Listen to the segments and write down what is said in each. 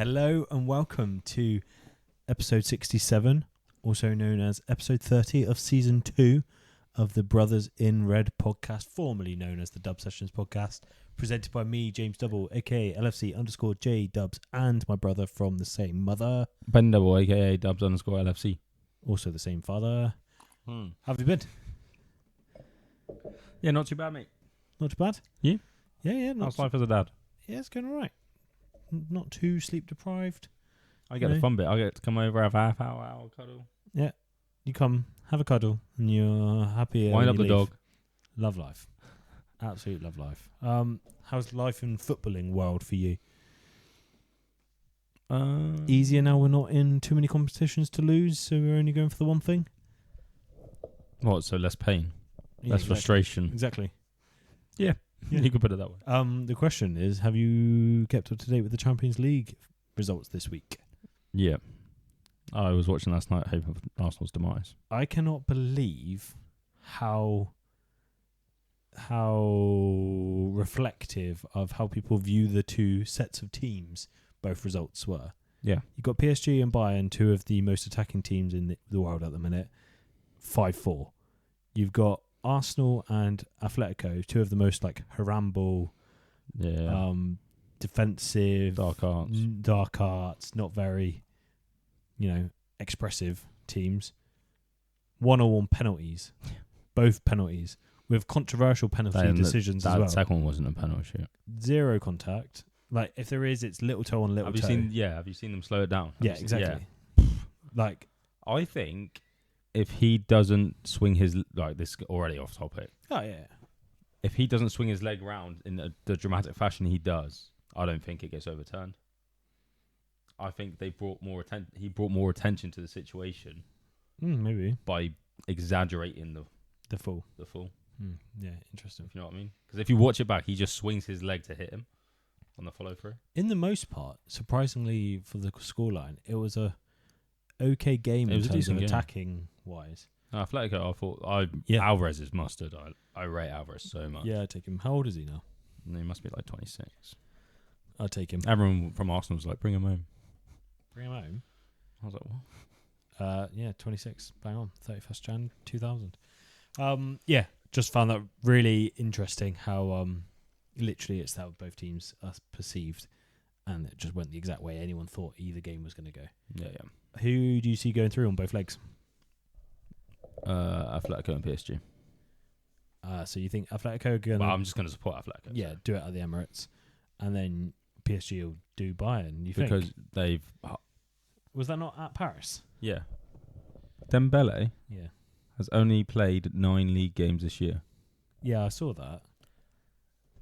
Hello and welcome to episode 67, also known as episode 30 of season 2 of the Brothers in Red podcast, formerly known as the Dub Sessions podcast, presented by me, James Double, aka LFC_J Dubs, and my brother from the same mother, Ben Double, aka Dubs_LFC. also the same father. How have you been? Yeah, not too bad, mate. Not too bad? You? Yeah. How's life as a dad? Yeah, it's going all right. Not too sleep deprived. I get the fun bit. I get to come over, have a half hour cuddle. Yeah. You come, have a cuddle, and you're happy. Wind up the dog. Love life. Absolute love life. How's life in footballing world for you? Easier now we're not in too many competitions to lose, so we're only going for the one thing? What, so less pain? Yeah, less frustration? Exactly. Yeah. You could put it that way. The question is, have you kept up to date with the Champions League results this week? Yeah. I was watching last night, hope of Arsenal's demise. I cannot believe how reflective of how people view the two sets of teams both results were. Yeah. You've got PSG and Bayern, two of the most attacking teams in the world at the minute, 5-4. You've got Arsenal and Atletico, two of the most harambe, defensive, dark arts, not very, expressive teams. 1-1 on penalties, both penalties with controversial penalty decisions as well. That second one wasn't a penalty shoot. Zero contact. If there is, it's little toe on little toe. Have you seen them slow it down? Yeah, exactly. Yeah. I think if he doesn't swing his this already off topic. Oh yeah. If he doesn't swing his leg round in the dramatic fashion he does, I don't think it gets overturned. I think they brought more attention. He brought more attention to the situation. Maybe by exaggerating the fall. Yeah, interesting. If you know what I mean? Because if you watch it back, he just swings his leg to hit him on the follow through. In the most part, surprisingly for the scoreline, it was a okay game in terms of attacking wise. Atletico, I thought Alvarez is mustard. I rate Alvarez so much. Yeah, I take him. How old is he now? He must be 26. I'll take him. Everyone from Arsenal was like, bring him home. Bring him home? I was like, what? 26. Bang on. 31st Jan 2000. Just found that really interesting how literally it's how both teams are perceived, and it just went the exact way anyone thought either game was going to go. Yeah. Who do you see going through on both legs? Atletico and PSG. So you think Atletico are going to... Well, I'm just going to support Atletico. Yeah, so. Do it at the Emirates. And then PSG will do Bayern, you because think? They've... Was that not at Paris? Yeah. Dembele Yeah. has only played 9 league games this year. Yeah, I saw that.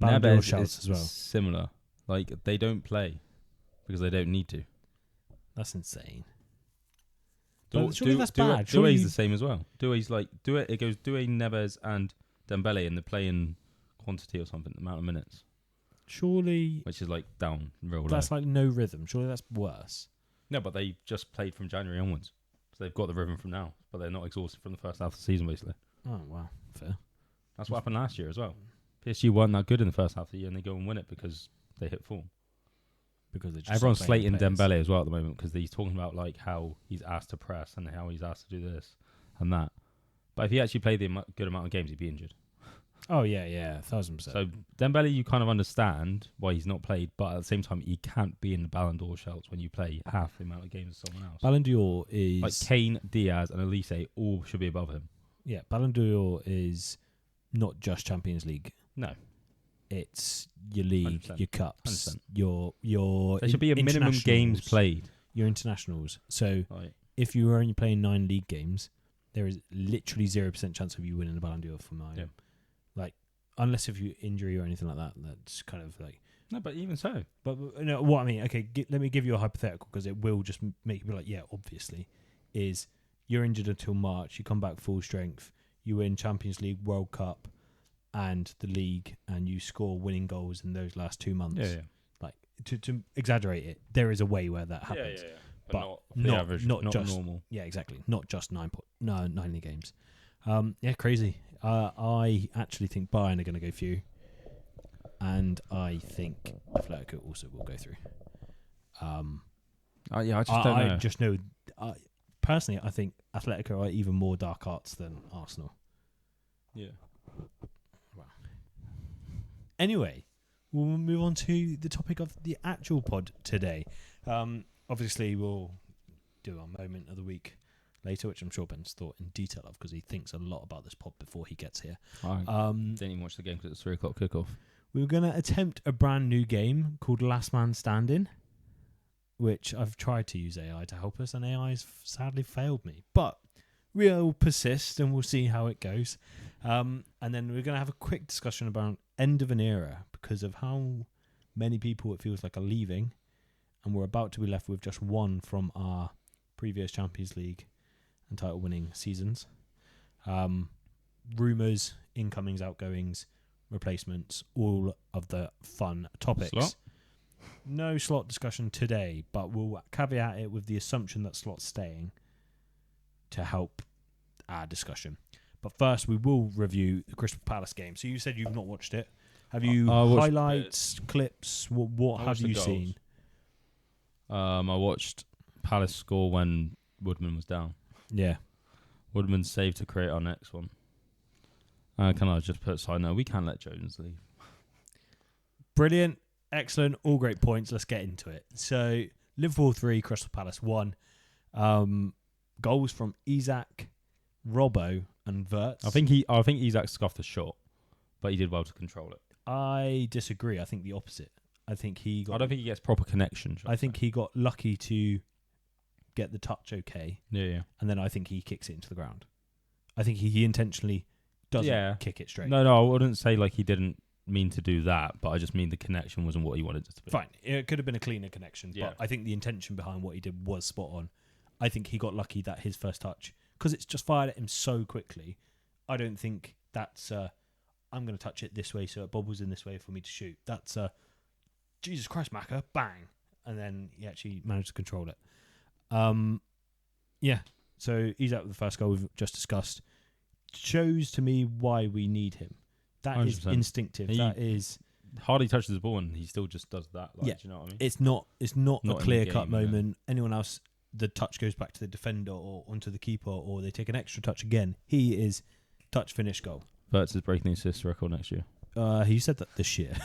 Neves shouts is as well. Similar. They don't play because they don't need to. That's insane. Surely that's bad. Doué's the same as well. Doué's it goes Doué, Neves and Dembele in the playing quantity or something, the amount of minutes. Surely... Which is down real low. That's no rhythm. Surely that's worse. No, but they just played from January onwards. So they've got the rhythm from now. But they're not exhausted from the first half of the season, basically. Oh, wow. Fair. That's what happened last year as well. PSG weren't that good in the first half of the year and they go and win it because they hit form. Because they just everyone's slating Dembele as well at the moment because he's talking about how he's asked to press and how he's asked to do this and that. But if he actually played the good amount of games, he'd be injured. Oh, yeah, 1,000%. So Dembele, you kind of understand why he's not played, but at the same time, he can't be in the Ballon d'Or shouts when you play half the amount of games as someone else. Ballon d'Or is... Kane, Diaz and Elise all should be above him. Yeah, Ballon d'Or is not just Champions League. No. It's your league, 100%. Your cups, 100%. your there should be a minimum games played. Your internationals. So if you were only playing 9 league games, there is literally 0% chance of you winning the Ballon d'Or for mine. Yeah. Unless if you injury or anything like that, that's kind of No, but even so. But what I mean, okay, let me give you a hypothetical because it will just make you be like, yeah, obviously, is you're injured until March, you come back full strength, you win Champions League, World Cup, and the league, and you score winning goals in those last 2 months. Yeah. To exaggerate it, there is a way where that happens. Yeah. But not average, not just normal. Yeah, exactly. Not just 9 league games. Crazy. I actually think Bayern are going to go through, and I think Atletico also will go through. I just don't know. I just know. Personally, I think Atletico are even more dark arts than Arsenal. Yeah. Anyway, we'll move on to the topic of the actual pod today. Obviously, we'll do our moment of the week later, which I'm sure Ben's thought in detail of because he thinks a lot about this pod before he gets here. I didn't even watch the game because it's 3 o'clock kickoff. We were going to attempt a brand new game called Last Man Standing, which I've tried to use AI to help us, and AI has sadly failed me. But we'll persist, and we'll see how it goes. And then we're going to have a quick discussion about end of an era because of how many people it feels like are leaving, and we're about to be left with just one from our previous Champions League and title-winning seasons. Rumours, incomings, outgoings, replacements, all of the fun topics. Slot? No Slot discussion today, but we'll caveat it with the assumption that Slot's staying to help our discussion. But first, we will review the Crystal Palace game. So you said you've not watched it. Have you highlights, clips? What have you seen? I watched Palace score when Woodman was down. Yeah. Woodman saved to create our next one. Can I just put a side note? We can't let Jones leave. Brilliant. Excellent. All great points. Let's get into it. So, Liverpool 3, Crystal Palace 1. Goals from Isak, Robbo and Wirtz. I think Isak scuffed the shot, but he did well to control it. I disagree. I think the opposite. I don't think he gets proper connection. I think he got lucky to get the touch okay. Yeah. And then I think he kicks it into the ground. I think he intentionally doesn't kick it straight. No, I wouldn't say like he didn't mean to do that, but I just mean the connection wasn't what he wanted it to be. Fine. It could have been a cleaner connection, Yeah. but I think the intention behind what he did was spot on. I think he got lucky that his first touch, because it's just fired at him so quickly, I don't think that's, I'm going to touch it this way so it bobbles in this way for me to shoot. That's, Jesus Christ, Macca, bang. And then he actually managed to control it. Yeah, so he's out with the first goal we've just discussed. Shows to me why we need him. That 100%. Is instinctive. That is hardly touches the ball and he still just does that. Like, yeah, do you know what I mean? It's not a clear cut moment. Yeah. Anyone else, the touch goes back to the defender or onto the keeper, or they take an extra touch again. He is touch finish goal. Wirtz is breaking the assist record next year. He said that this year.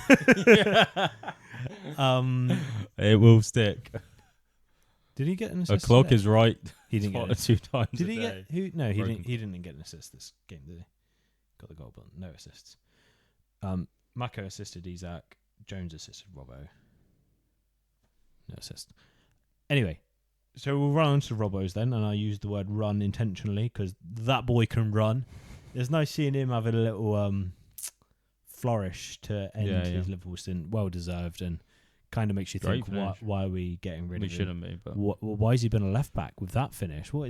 It will stick. Did he get an assist? A clock is right. He didn't get it 2 times. Did he day. get who? No, he didn't. He didn't get an assist this game, did he? Got the goal, but no assists. Mako assisted Isak. Jones assisted Robbo. No assist. Anyway, so we'll run on to Robbo's then, and I used the word run intentionally because that boy can run. It's nice seeing him have a little flourish to end his Liverpool stint. Well deserved, and kind of makes you think, why are we getting rid of him? We shouldn't be. But why has he been a left back with that finish? What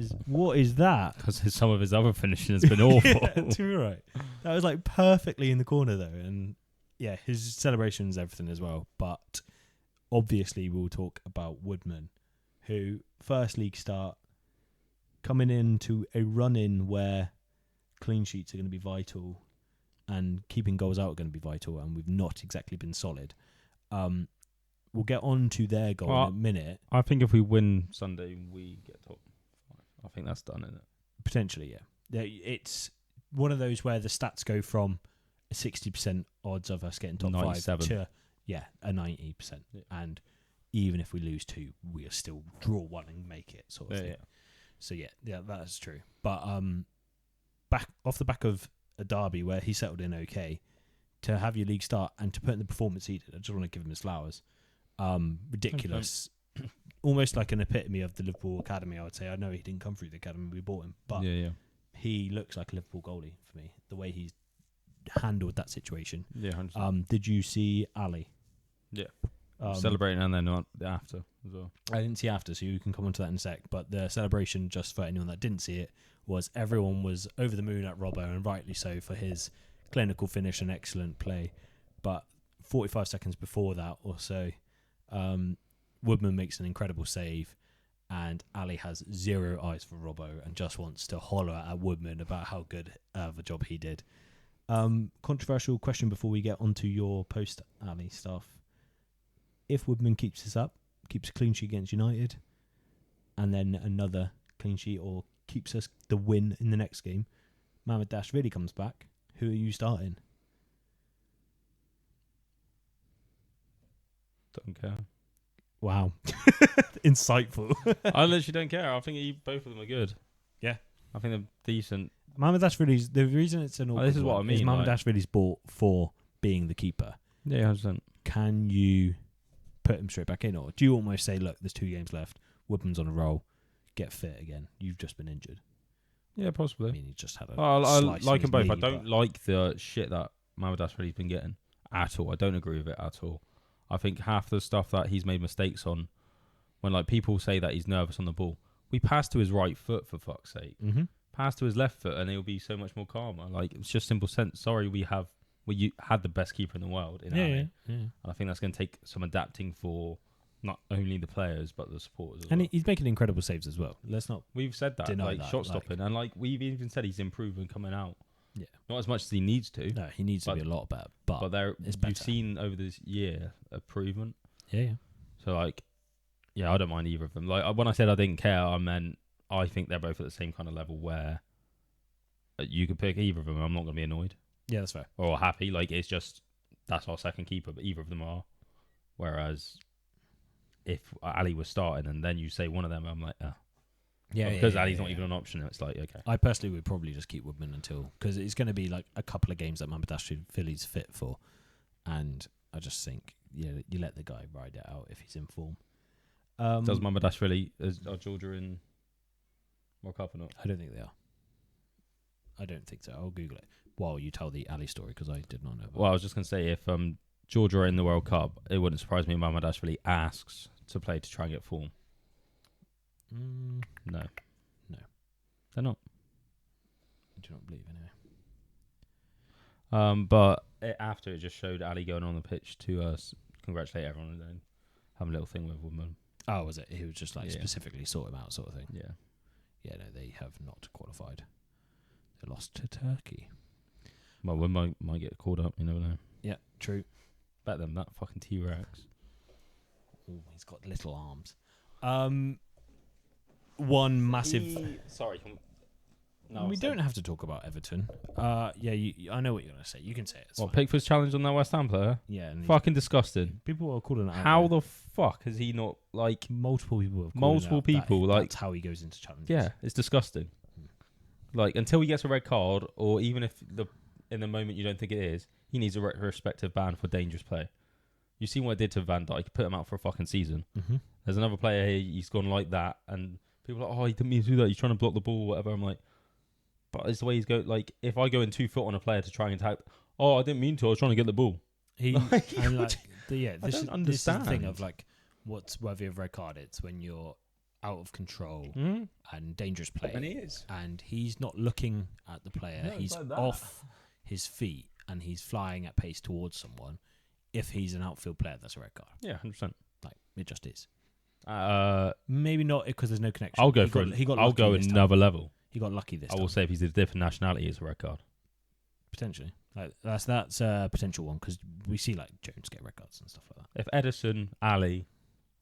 is that? Because some of his other finishing has been awful. Yeah, too right. That was like perfectly in the corner though, and yeah, his celebrations, everything as well. But obviously, we'll talk about Woodman, who first league start, coming into a run-in where clean sheets are going to be vital, and keeping goals out are going to be vital, and we've not exactly been solid. We'll get on to their goal in a minute. I think if we win Sunday, we get top 5. I think that's done, isn't it? Potentially, yeah. It's one of those where the stats go from a 60% odds of us getting top 97. 5 to a 90%. Yeah. And even if we lose 2, we'll still draw 1 and make it, sort of thing. Yeah. So yeah, that's true. But back off the back of a derby where he settled in okay, to have your league start and to put in the performance he did, I just want to give him his flowers. Ridiculous. Almost like an epitome of the Liverpool academy, I would say. I know he didn't come through the academy, we bought him, but he looks like a Liverpool goalie for me, the way he's handled that situation. Yeah, 100%. Did you see Ali? Yeah. Celebrating and then after as well. I didn't see after, so you can come on to that in a sec. But the celebration, just for anyone that didn't see it, was everyone was over the moon at Robbo, and rightly so, for his clinical finish and excellent play. But 45 seconds before that or so, Woodman makes an incredible save, and Ali has zero eyes for Robbo and just wants to holler at Woodman about how good of a job he did. Controversial question before we get onto your post-Ali stuff. If Woodman keeps this up, keeps a clean sheet against United, and then another clean sheet or keeps us the win in the next game, Mohamed Dashvili comes back, who are you starting? Don't care. Wow. Insightful. I literally don't care. I think both of them are good. Yeah. I think they're decent. Mohamed Dashvili's, the reason it's an awkward this is what one I mean, is Mohamed like- Dashvili's bought for being the keeper. Yeah, 100%. Can you put him straight back in, or do you almost say, look, there's 2 games left, Woodman's on a roll, get fit again, you've just been injured? Yeah, possibly. I mean, he just had a I slice in like his them both. knee, I don't but- like the shit that Mohamed Dashvili's been getting at all. I don't agree with it at all. I think half the stuff that he's made mistakes on, when like people say that he's nervous on the ball, we pass to his right foot for fuck's sake. Mm-hmm. Pass to his left foot and he'll be so much more calmer. Like, it's just simple sense. Sorry, we had the best keeper in the world in Ali. Yeah. And I think that's going to take some adapting for not only the players but the supporters as And well. he's making incredible saves as well. Let's not. We've said that, deny like that, shot stopping, and like we've even said he's improving coming out. Yeah. Not as much as he needs to, No, he needs to But- be a lot better. But, but there it's you've better. seen over this year improvement. yeah. So like, yeah, I don't mind either of them. Like when I said I didn't care, I meant I think they're both at the same kind of level where you could pick either of them. I'm not going to be annoyed Yeah, that's fair. or happy. Like, it's just that's our second keeper, but either of them are. Whereas if Ali was starting and then you say one of them, I'm like, Yeah, because Ali's not even an option. It's like, okay, I personally would probably just keep Woodman until, because it's going to be like a couple of games that Mohamed Dashvili's fit for, and I just think you let the guy ride it out if he's in form. does Mohamed Dashvili are Georgia in World Cup or not? I don't think they are. I don't think so. I'll Google it while you tell the Ali story, because I did not know. About Well, I was just going to say, if Georgia are in the World Cup, it wouldn't surprise me if Mohamed Dashvili asks to play to try and get form. No. No. They're not. I do not believe anyway. But after it just showed Ali going on the pitch to congratulate everyone and then have a little thing with Woodman. Oh, was it? He was just like Yeah. specifically sort him out, sort of thing. Yeah. Yeah, no, they have not qualified. They lost to Turkey. Well, Woodman might get called up. You never know. Yeah, true. Bet them that fucking T-Rex. Oh, he's got little arms. One massive. Sorry. We don't have to talk about Everton. Yeah, I know what you're gonna say. You can say it. It's What, fine. Pickford's challenge on that West Ham player? Yeah, and Fucking disgusting. people are calling it out. How there. the fuck has he not, like... multiple people have called Multiple it out people, that like- that's how he goes into challenges. Yeah, it's disgusting. Like, until he gets a red card, or even if in the moment you don't think it is, he needs a retrospective ban for dangerous play. You've seen what it did to Van Dijk. Put him out for a fucking season. Mm-hmm. There's another player here, he's gone like that, and people are like, oh, he didn't mean to do that. He's trying to block the ball or whatever. I'm like, but it's the way he's going. Like, if I go in 2 foot on a player to try and attack, oh, I didn't mean to. I was trying to get the ball. He Like, and like this don't is the thing understand. of like what's worthy of red card. It's when you're out of control and dangerous play, And he is. and he's not looking at the player. No, He's it's like that. off his feet and he's flying at pace towards someone. If he's an outfield player, that's a red card. Yeah, 100%. Like it just is. I'll Maybe not because there's no connection. go He for got- it. He got. I'll lucky go this time. another level. He got lucky this I time. will say if he's a different nationality, it's a red card. Potentially, like that's a potential one because we see like Jones get red cards and stuff like that. If Edison, Ali,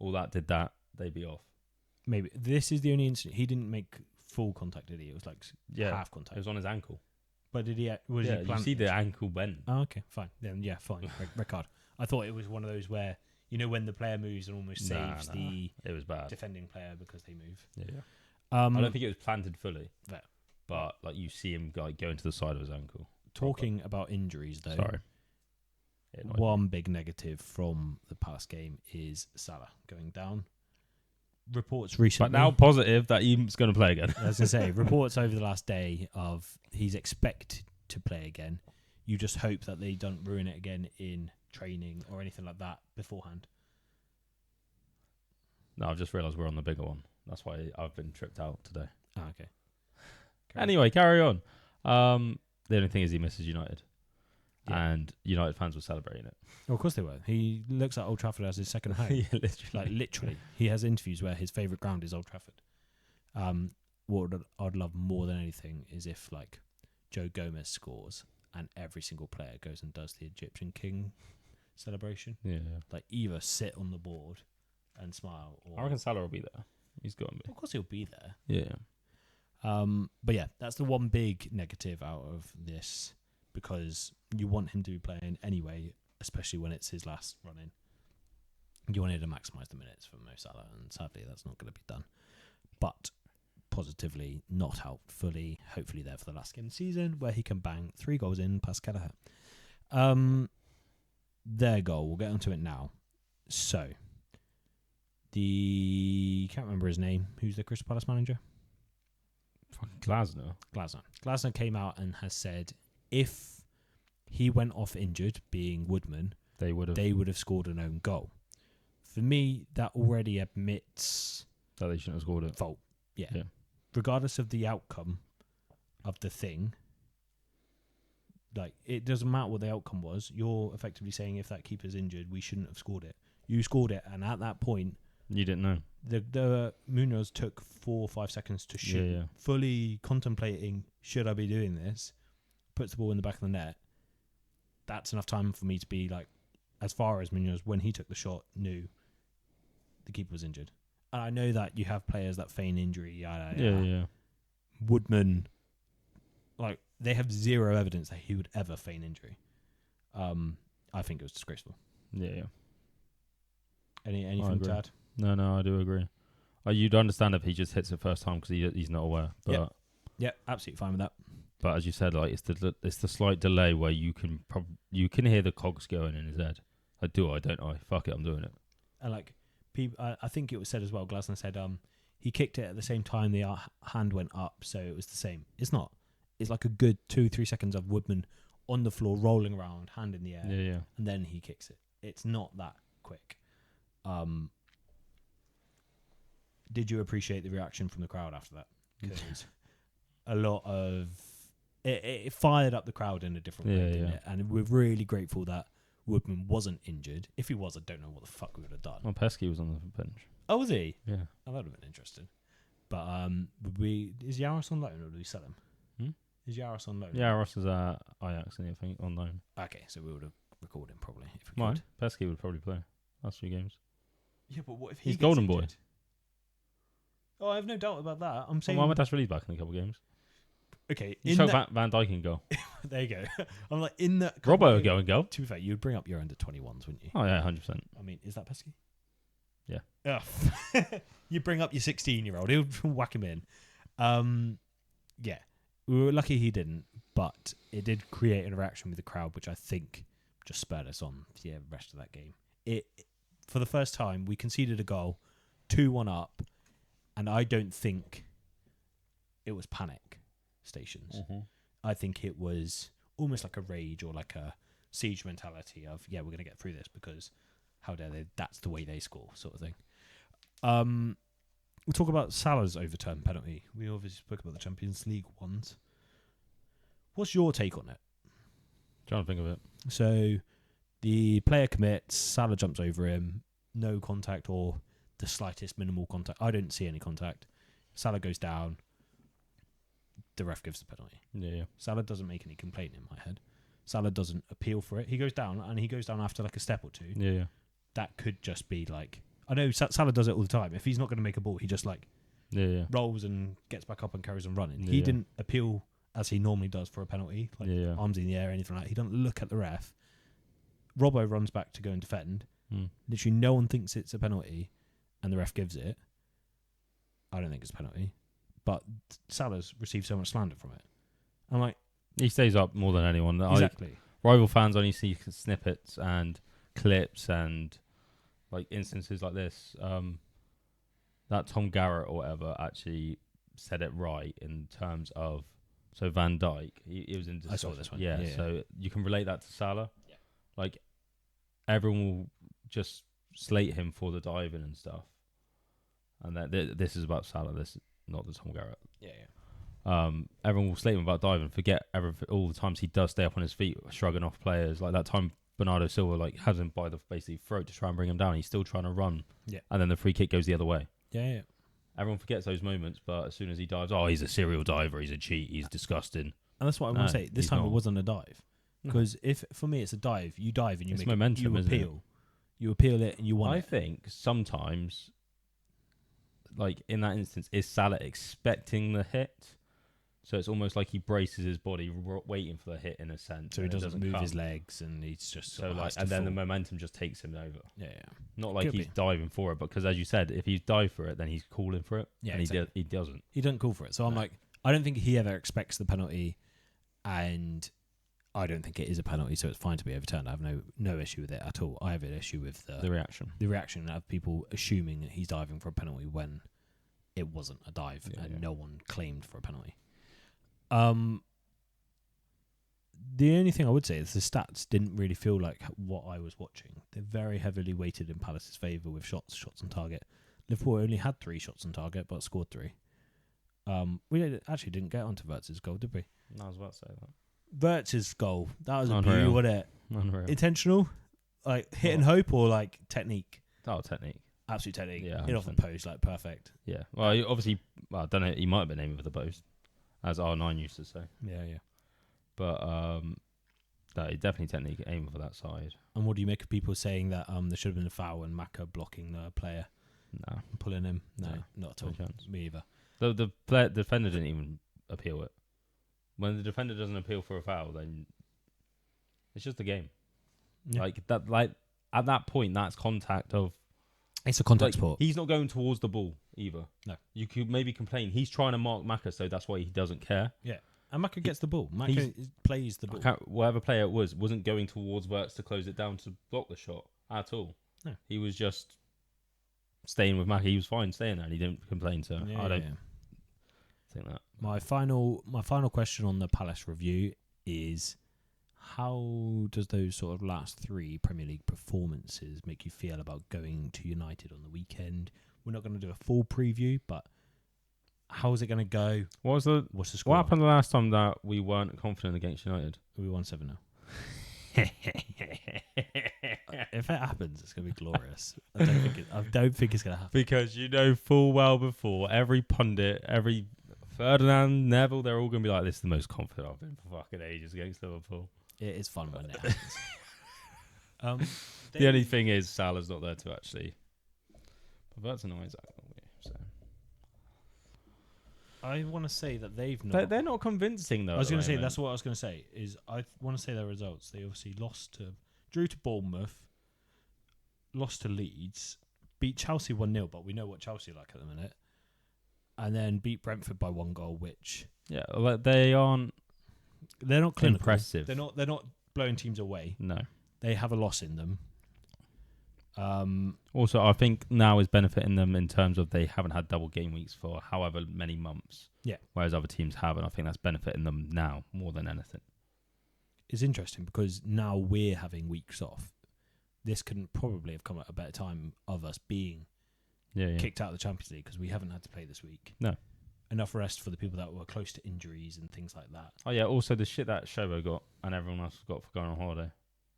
all that did that, they'd be off. Maybe this is the only incident he didn't make full contact. Did he? It was like half It contact. was on his ankle. But did he? Was Yeah, he you planted? see the ankle bend. Oh, okay, fine. Then yeah, fine. Red card. I thought it was one of those where when the player moves and almost saves the It was bad. defending player because they move. Yeah. I I don't think it was planted fully. Fair. But like you see him go into the side of his ankle. Talking about injuries though. Sorry. It annoyed me. One big negative from the past game is Salah going down. Reports recently. But now positive that he's going to play again. I was going to say, reports over the last day of he's expected to play again. You just hope that they don't ruin it again in training or anything like that beforehand. No, I've just realised we're on the bigger one. That's why I've been tripped out today. Ah, okay. Anyway, carry on. The only thing is he misses United. Yeah. And United fans were celebrating it. Well, of course they were. He looks at Old Trafford as his second home. Yeah, literally. Like, literally. He has interviews where his favourite ground is Old Trafford. What I'd love more than anything is if, like, Joe Gomez scores and every single player goes and does the Egyptian king celebration. Yeah. Like, either sit on the board and smile or... I reckon Salah will be there. He's got to be. Of course, he'll be there. Yeah. But yeah, that's the one big negative out of this, because you want him to be playing anyway, especially when it's his last run in. You wanted to maximise the minutes for Mo Salah, and sadly that's not going to be done. But positively, not out fully, hopefully there for the last game of the season, where he can bang 3 goals in past Kelleher. Their goal, we'll get onto it now. So, can't remember his name, who's the Crystal Palace manager? Fucking Glasner. Glasner came out and has said if he went off injured, being Woodman, They would have scored an own goal. For me, that already admits that they shouldn't have scored it. fault. Yeah. Yeah. Regardless of the outcome of the thing, like, it doesn't matter what the outcome was. You're effectively saying if that keeper's injured, we shouldn't have scored it. You scored it, and at that point, You didn't know. the Munoz took 4 or 5 seconds to shoot, Yeah. fully contemplating, should I be doing this? Puts the ball in the back of the net. That's enough time for me to be like, as far as Munoz, when he took the shot, knew the keeper was injured. And I know that you have players that feign injury. Yeah. Woodman, like, they have zero evidence that he would ever feign injury. I think it was disgraceful. Yeah. Anything agree. to add? No, I do agree. You'd understand if he just hits it first time because he's not aware. But Yeah, absolutely fine with that. but as you said, like, it's the slight delay where you can hear the cogs going in his head. I don't I? Fuck it, I'm doing it. And like, people, I think it was said as well. Glasner said, he kicked it at the same time the hand went up, so it was the same. It's not. It's like a good 2-3 seconds of Woodman on the floor rolling around, hand in the air, Yeah. and then he kicks it. It's not that quick. Did you appreciate the reaction from the crowd after that? Because a lot of it fired up the crowd in a different way, didn't it? And we're really grateful that Woodman wasn't injured. If he was, I don't know what the fuck we would have done. Well, Pesky was on the bench. Oh, was he? Yeah. Oh, that would have been interesting. But is Yaros on loan, or do we sell him? Is Yaros on loan? Yeah, Ross is at Ajax, I think, on loan. Okay, so we would have recorded him probably if we Mine? could. Pesky would probably play last few games. Yeah, but what if He's golden boy. Oh, I have no doubt about that. I'm saying. Well, Mohamed Ashraf's back in a couple of games. Okay, You show Van Dijk in goal. there you go. I'm like, in that. Robbo would go and go. To be fair, you'd bring up your under 21s, wouldn't you? Oh yeah, 100%. I mean, is that pesky? Yeah. You bring up your 16-year-old. He'll whack him in. Yeah. We were lucky he didn't, but it did create an reaction with the crowd, which I think just spurred us on for the rest of that game. For the first time, we conceded a goal, 2-1 up, and I don't think it was panic stations. Mm-hmm. I think it was almost like a rage or like a siege mentality of, yeah, we're going to get through this because how dare they, that's the way they score, sort of thing. We'll talk about Salah's overturned penalty. We obviously spoke about the Champions League ones. What's your take on it? Trying to think of it. So the player commits, Salah jumps over him, no contact or the slightest minimal contact. I don't see any contact. Salah goes down. The ref gives the penalty. Yeah. Salah doesn't make any complaint in my head. Salah doesn't appeal for it. He goes down, and he goes down after like a step or two. Yeah. That could just be like, I know Salah does it all the time. If he's not going to make a ball, he just like rolls and gets back up and carries on running. He didn't appeal as he normally does for a penalty, like arms in the air, anything like that. He doesn't look at the ref. Robbo runs back to go and defend. Literally no one thinks it's a penalty, and the ref gives it. I don't think it's a penalty. But Salah's received so much slander from it. I'm like... He stays up more than anyone. Exactly. Rival fans only see snippets and clips and like instances like this. That Tom Garrett or whatever actually said it right in terms of... So Van Dijk, he was in discussion. I saw this one. Yeah, so you can relate that to Salah. Yeah. Like, everyone will just slate him for the diving and stuff. And that this is about Salah. This is not the Tom Garrett. Yeah. Everyone will slate him about diving, forget all the times he does stay up on his feet, shrugging off players. Like that time Bernardo Silva like has him by the basically throat to try and bring him down. He's still trying to run. Yeah. And then the free kick goes the other way. Yeah. Everyone forgets those moments, but as soon as he dives, he's a serial diver, he's a cheat, he's disgusting. And that's what I want to say. This time it wasn't a dive. No. Because if for me it's a dive, you dive and you It's make momentum, you isn't it? appeal. You appeal it and you want I it. think sometimes like in that instance, is Salah expecting the hit? So it's almost like he braces his body, waiting for the hit in a sense. So he and it doesn't move come. his legs, and he's just So sort of like, has to and then the fall. momentum just takes him over. Yeah. Not like Could he's be. diving for it, because as you said, if he's dived for it, then he's calling for it. Yeah, and exactly. he doesn't. He doesn't call for it. So I'm No. like, I don't think he ever expects the penalty, and I don't think it is a penalty, so it's fine to be overturned. I have no issue with it at all. I have an issue with The reaction. the reaction of people assuming that he's diving for a penalty when it wasn't a dive and no one claimed for a penalty. The only thing I would say is the stats didn't really feel like what I was watching. They're very heavily weighted in Palace's favour with shots on target. Liverpool only had 3 shots on target, but scored 3. We actually didn't get onto Wirtz's goal, did we? I was about to say that. Wirtz's goal, that was a Unreal. beauty, wasn't it? Unreal. Intentional, like hit and hope, or like technique? Oh, technique. Absolute technique. Yeah, In off the 100%. post, like perfect. Yeah. Well, obviously, I don't know. He might have been aiming for the post, as R9 used to say. Yeah. But no, he definitely technique aiming for that side. And what do you make of people saying that there should have been a foul and Maka blocking the player, No, pulling him? No, No, not at no all. chance. Me either. The defender didn't even appeal it. When the defender doesn't appeal for a foul, then it's just a game. Yeah. Like that. Like at that point, that's contact of. It's a contact Like, sport. he's not going towards the ball either. No. You could maybe complain. He's trying to mark Maka, so that's why he doesn't care. Yeah. And Maka gets the ball. Maka plays the ball. Whatever player it was, wasn't going towards Wirtz to close it down to block the shot at all. No. He was just staying with Maka. He was fine staying there, and he didn't complain. So I don't think that. My final question on the Palace review is, how does those sort of last 3 Premier League performances make you feel about going to United on the weekend? We're not going to do a full preview, but how's it going to go? What's the score? What happened the last time that we weren't confident against United? We won 7-0. If it happens, it's going to be glorious. I don't think it's going to happen. Because you know full well before every pundit, every Ferdinand, Neville, they're all going to be like, this is the most confident I've been for fucking ages against Liverpool. It is fun when it happens. The only thing is Salah's not there to actually. But that's annoying. So I want to say that they've not. they're not convincing though. I was going to say that's what I was going to say. Is I want to say their results. They obviously drew to Bournemouth, lost to Leeds, beat Chelsea 1-0, but we know what Chelsea are like at the minute, and then beat Brentford by 1 goal, which they aren't. They're not clinical. Impressive. They're not blowing teams away. No. They have a loss in them. Also, I think now is benefiting them in terms of they haven't had double game weeks for however many months. Yeah. Whereas other teams have, and I think that's benefiting them now more than anything. It's interesting because now we're having weeks off. This couldn't probably have come at a better time of us being kicked out of the Champions League because we haven't had to play this week. No. Enough rest for the people that were close to injuries and things like that. Oh yeah, also the shit that Shobo got and everyone else got for going on holiday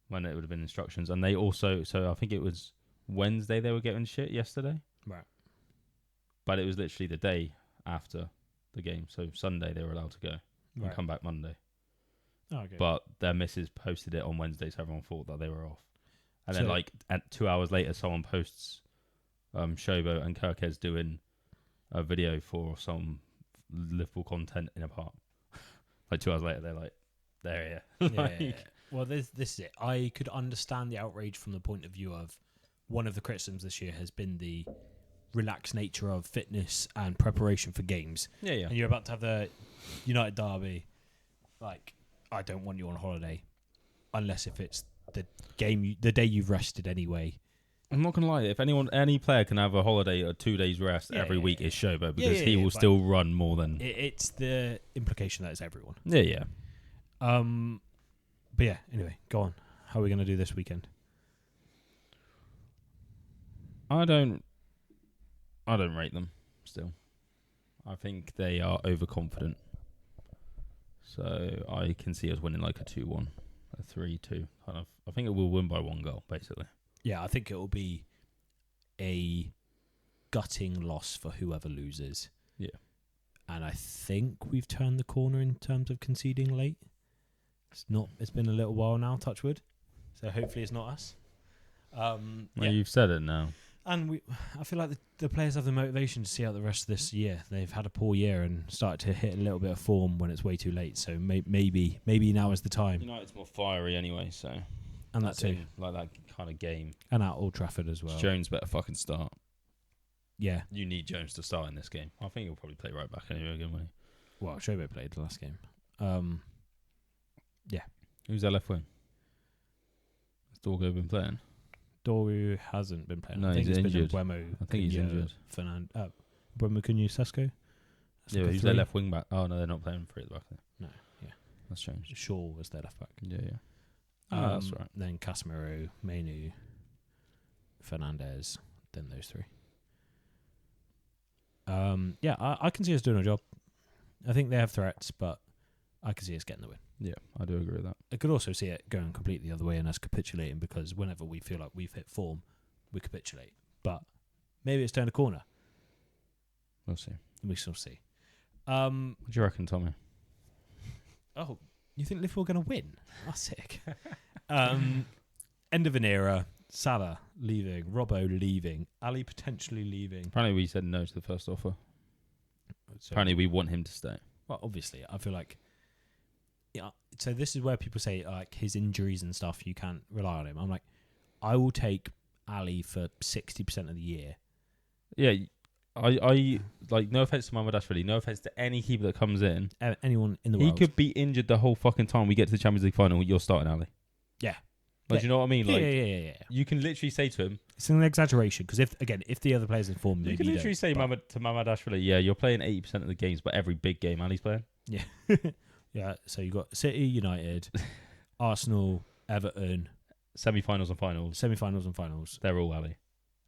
when it would have been instructions. And they also, so I think it was Wednesday they were getting shit yesterday. Right. But it was literally the day after the game. So Sunday they were allowed to go and come back Monday. Oh, okay. But their missus posted it on Wednesday, so everyone thought that they were off. And then at 2 hours later someone posts Shobo and Kirkez doing a video for some Liverpool content in a park. 2 hours later, they're like, there, yeah. Well, this is it. I could understand the outrage from the point of view of one of the criticisms this year has been the relaxed nature of fitness and preparation for games. Yeah. And you're about to have the United derby. I don't want you on holiday unless if it's the game, the day you've rested anyway. I'm not gonna lie. If any player can have a holiday or 2 days rest every week, it's Shobo because he will still run more than. It's the implication that it's everyone. Yeah. But yeah. Anyway, go on. How are we going to do this weekend? I don't rate them. Still, I think they are overconfident. So I can see us winning like a 2-1, a 3-2. Kind of. I think it will win by 1 goal, basically. Yeah, I think it will be a gutting loss for whoever loses. Yeah. And I think we've turned the corner in terms of conceding late. It's been a little while now, touch wood. So hopefully it's not us. Well, you've said it now. And I feel like the players have the motivation to see out the rest of this year. They've had a poor year and start to hit a little bit of form when it's way too late. So maybe now is the time. United's more fiery anyway, so And that too. Like that kind of game. And at Old Trafford as well. Jones better fucking start. Yeah. You need Jones to start in this game. I think he'll probably play right back anyway again, won't he? Well, Shobo played the last game. Yeah. Who's their left wing? Has Dorgo been playing? Doru hasn't been playing. No, I think he's it's injured. been Mbeumo, I think he's Cunha, injured. Mbeumo, Cunha, Sesko. Yeah, who's their left wing back? Oh, no, they're not playing for it at the back there. No, yeah. That's changed. Shaw was their left back. Yeah, yeah. Oh, that's right. Then Casemiro, Mainu, Fernandez, then those three. Yeah, I can see us doing a job. I think they have threats, but I can see us getting the win. Yeah, I do agree with that. I could also see it going completely the other way and us capitulating because whenever we feel like we've hit form, we capitulate. But maybe it's turned a corner. We'll see. We shall see. What do you reckon, Tommy? Oh, you think Liverpool are going to win? That's sick. End of an era. Salah leaving. Robbo leaving. Ali potentially leaving. Apparently we said no to the first offer. So, Apparently we want him to stay. well, obviously, I feel like... Yeah, so this is where people say, like, his injuries and stuff, you can't rely on him. I'm like, I will take Ali for 60% of the year. Yeah, I like, no offense to Mamardashvili, no offense to any keeper that comes in. Anyone in the He world. could be injured the whole fucking time we get to the Champions League final. You're starting Ali. Yeah. Like, Yeah. do you know what I mean? Like, Yeah. you can literally say to him, It's an exaggeration because if the other players in form, maybe you can literally say to Mamardashvili, yeah, you're playing 80% of the games, but every big game Ali's playing. Yeah. Yeah, so you got City, United, Arsenal, Everton, Semi-finals and finals, semi-finals and finals. they're all Ali.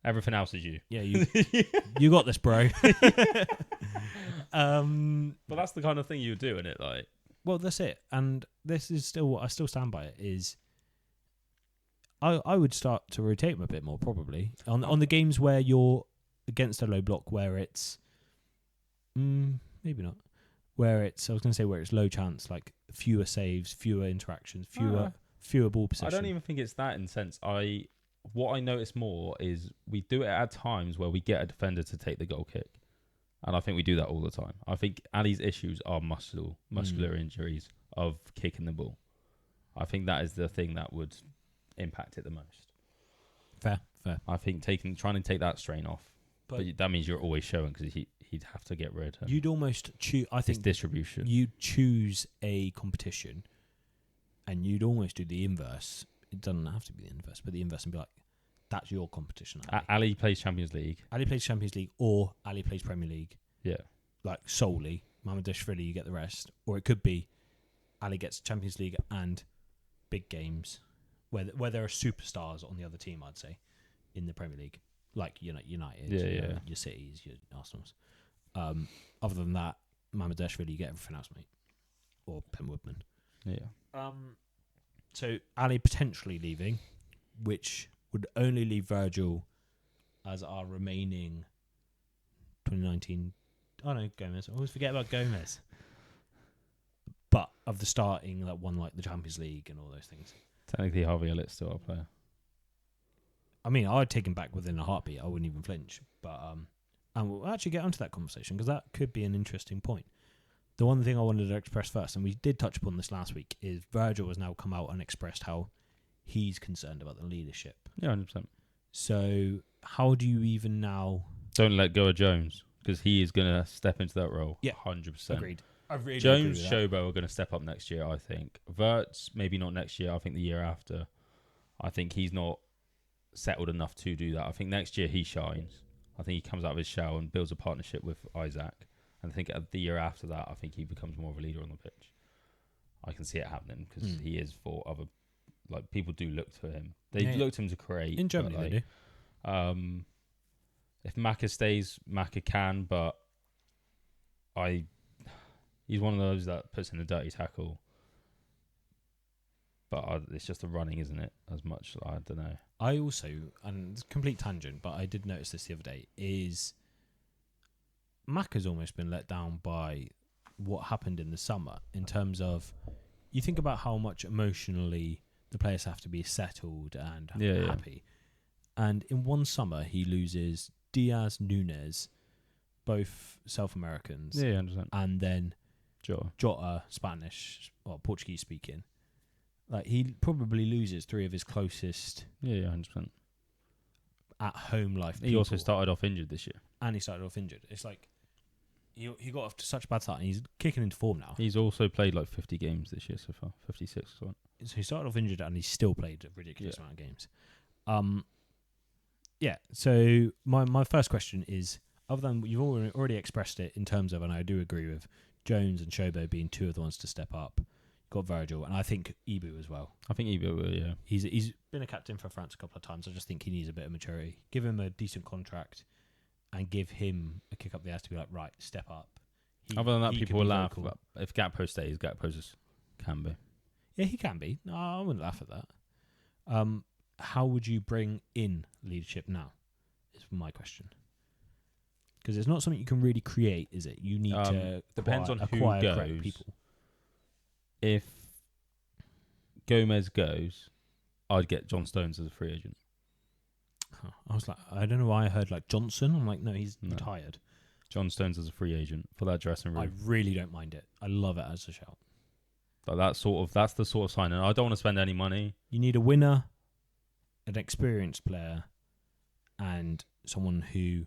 Everything else is you. Yeah, you got this, bro. But that's the kind of thing you would do, isn't it? Like, Well, that's it. And this is still what I still stand by it is I would start to rotate him a bit more probably on the games where you're against a low block where it's maybe not. Where it's where it's low chance, like fewer saves, fewer interactions, fewer ball possession. I don't even think it's that in sense. What I notice more is we do it at times where we get a defender to take the goal kick. And I think we do that all the time. I think Ali's issues are muscular injuries of kicking the ball. I think that is the thing that would impact it the most. Fair. I think trying to take that strain off. But that means you're always showing because he'd have to get rid of You'd almost choose. I think distribution. you'd choose a competition, and you'd almost do the inverse. It doesn't have to be the inverse, but the inverse and be like, "That's your competition." Ali plays Champions League. Ali plays Champions League, or Ali plays Premier League. Yeah. Like solely, Mamardashvili, you get the rest, or it could be Ali gets Champions League and big games where there are superstars on the other team. I'd say in the Premier League, like United, your Cities, your Arsenals. Other than that, Mamardashvili, you get everything else, mate, or Penn Woodman. Yeah. So Ali potentially leaving, which would only leave Virgil as our remaining 2019. Oh no, Gomez. I always forget about Gomez. But of the starting that won like the Champions League and all those things. Technically, Harvey Elliott's still our player. I mean, I'd take him back within a heartbeat. I wouldn't even flinch. But and we'll actually get onto that conversation because that could be an interesting point. The one thing I wanted to express first, and we did touch upon this last week, is Virgil has now come out and expressed how he's concerned about the leadership. Yeah, 100%. So how do you even now... Don't let go of Jones because he is going to step into that role. Yeah, 100%. Agreed. I really Jones, agree with that. Shobo are going to step up next year, I think. Verts, maybe not next year. I think the year after. I think he's not settled enough to do that. I think next year he shines. I think he comes out of his shell and builds a partnership with Isaac. And I think the year after that, I think he becomes more of a leader on the pitch. I can see it happening because he is for other... Like, people do look to him. They look to him to create. In Germany, they do. If Maka stays, Maka can, but he's one of those that puts in a dirty tackle. But it's just the running, isn't it? As much, I don't know. I also, and it's a complete tangent, but I did notice this the other day, is Maka's almost been let down by what happened in the summer in terms of, you think about how much emotionally the players have to be settled and happy. And in one summer, he loses Diaz, Nunes, both South Americans, Yeah, 100%. and then Sure. Jota, Spanish or Portuguese speaking. Like, he probably loses 3 of his closest Yeah, 100%. at home life. He also people. started off injured this year. And he started off injured. It's like he got off to such a bad start, and he's kicking into form now. He's also played like 50 games this year so far, 56 or something. So he started off injured, and he's still played a ridiculous amount of games. Yeah. So my first question is, other than you've already expressed it in terms of, and I do agree with Jones and Shobo being 2 of the ones to step up. Got Virgil, and I think Ibu as well. I think Ibu will, yeah. He's been a captain for France a couple of times. I just think he needs a bit of maturity. Give him a decent contract, and give him a kick up the ass to be like, right, step up. Other than that, he people could will be laugh. vocal. But if Gakpo stays, Gakpo's can be. Yeah, he can be. No, I wouldn't laugh at that. How would you bring in leadership now? Is my question. Because it's not something you can really create, is it? You need to depends on who acquire goes. correct people. If Gomez goes, I'd get John Stones as a free agent. Huh. I was like, I don't know why I heard like Johnson. I'm like, no, he's retired. John Stones as a free agent for that dressing room. I really don't mind it. I love it as a shout. Like that's the sort of signing. I don't want to spend any money. You need a winner, an experienced player, and someone who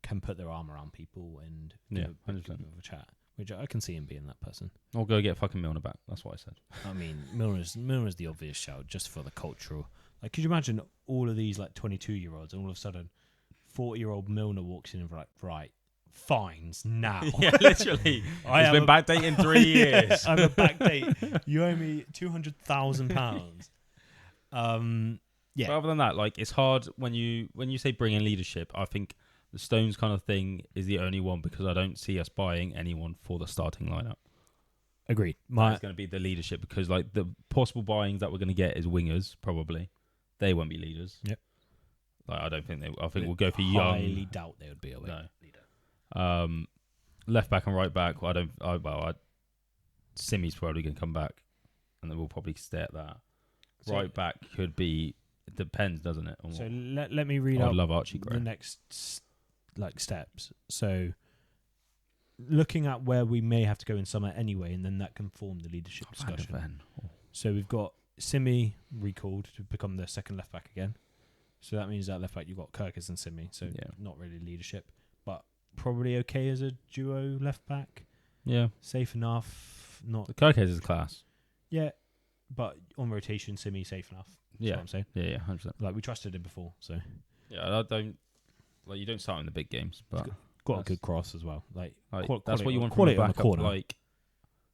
can put their arm around people and Yeah, give a 100%. bit of a chat. Which I can see him being that person. I'll go get fucking Milner back. That's what I said. I mean, Milner's the obvious shout just for the cultural. Like, could you imagine all of these like 22-year-olds, and all of a sudden, 40-year-old Milner walks in and like, right, fines now. Yeah, literally. It's been backdating 3 years. I'm a backdate. You owe me £200,000. Yeah. But other than that, like it's hard when you say bring in leadership. I think the Stones kind of thing is the only one because I don't see us buying anyone for the starting lineup. Agreed. That's going to be the leadership because like the possible buyings that we're going to get is wingers probably. They won't be leaders. Yep. Like I don't think they. I think we'll go for young. Highly doubt they would be a leader. Left back and right back. Simi's probably going to come back, and then we'll probably stay at that. So, Right back could be. It depends, doesn't it? So let me read I out love Archie Gray. the next steps. So looking at where we may have to go in summer anyway, and then that can form the leadership discussion. So we've got Simi recalled to become the second left back again. So that means that left back you've got Kirkis and Simi. So not really leadership, but probably okay as a duo left back. Yeah, safe enough. Not the Kirkes is class. Yeah, but on rotation, Simi safe enough. That's what I'm saying. Yeah, 100%. Like we trusted him before, so yeah, I don't like you don't start in the big games, but got a good cross as well. Like that's what you want from a backup. Like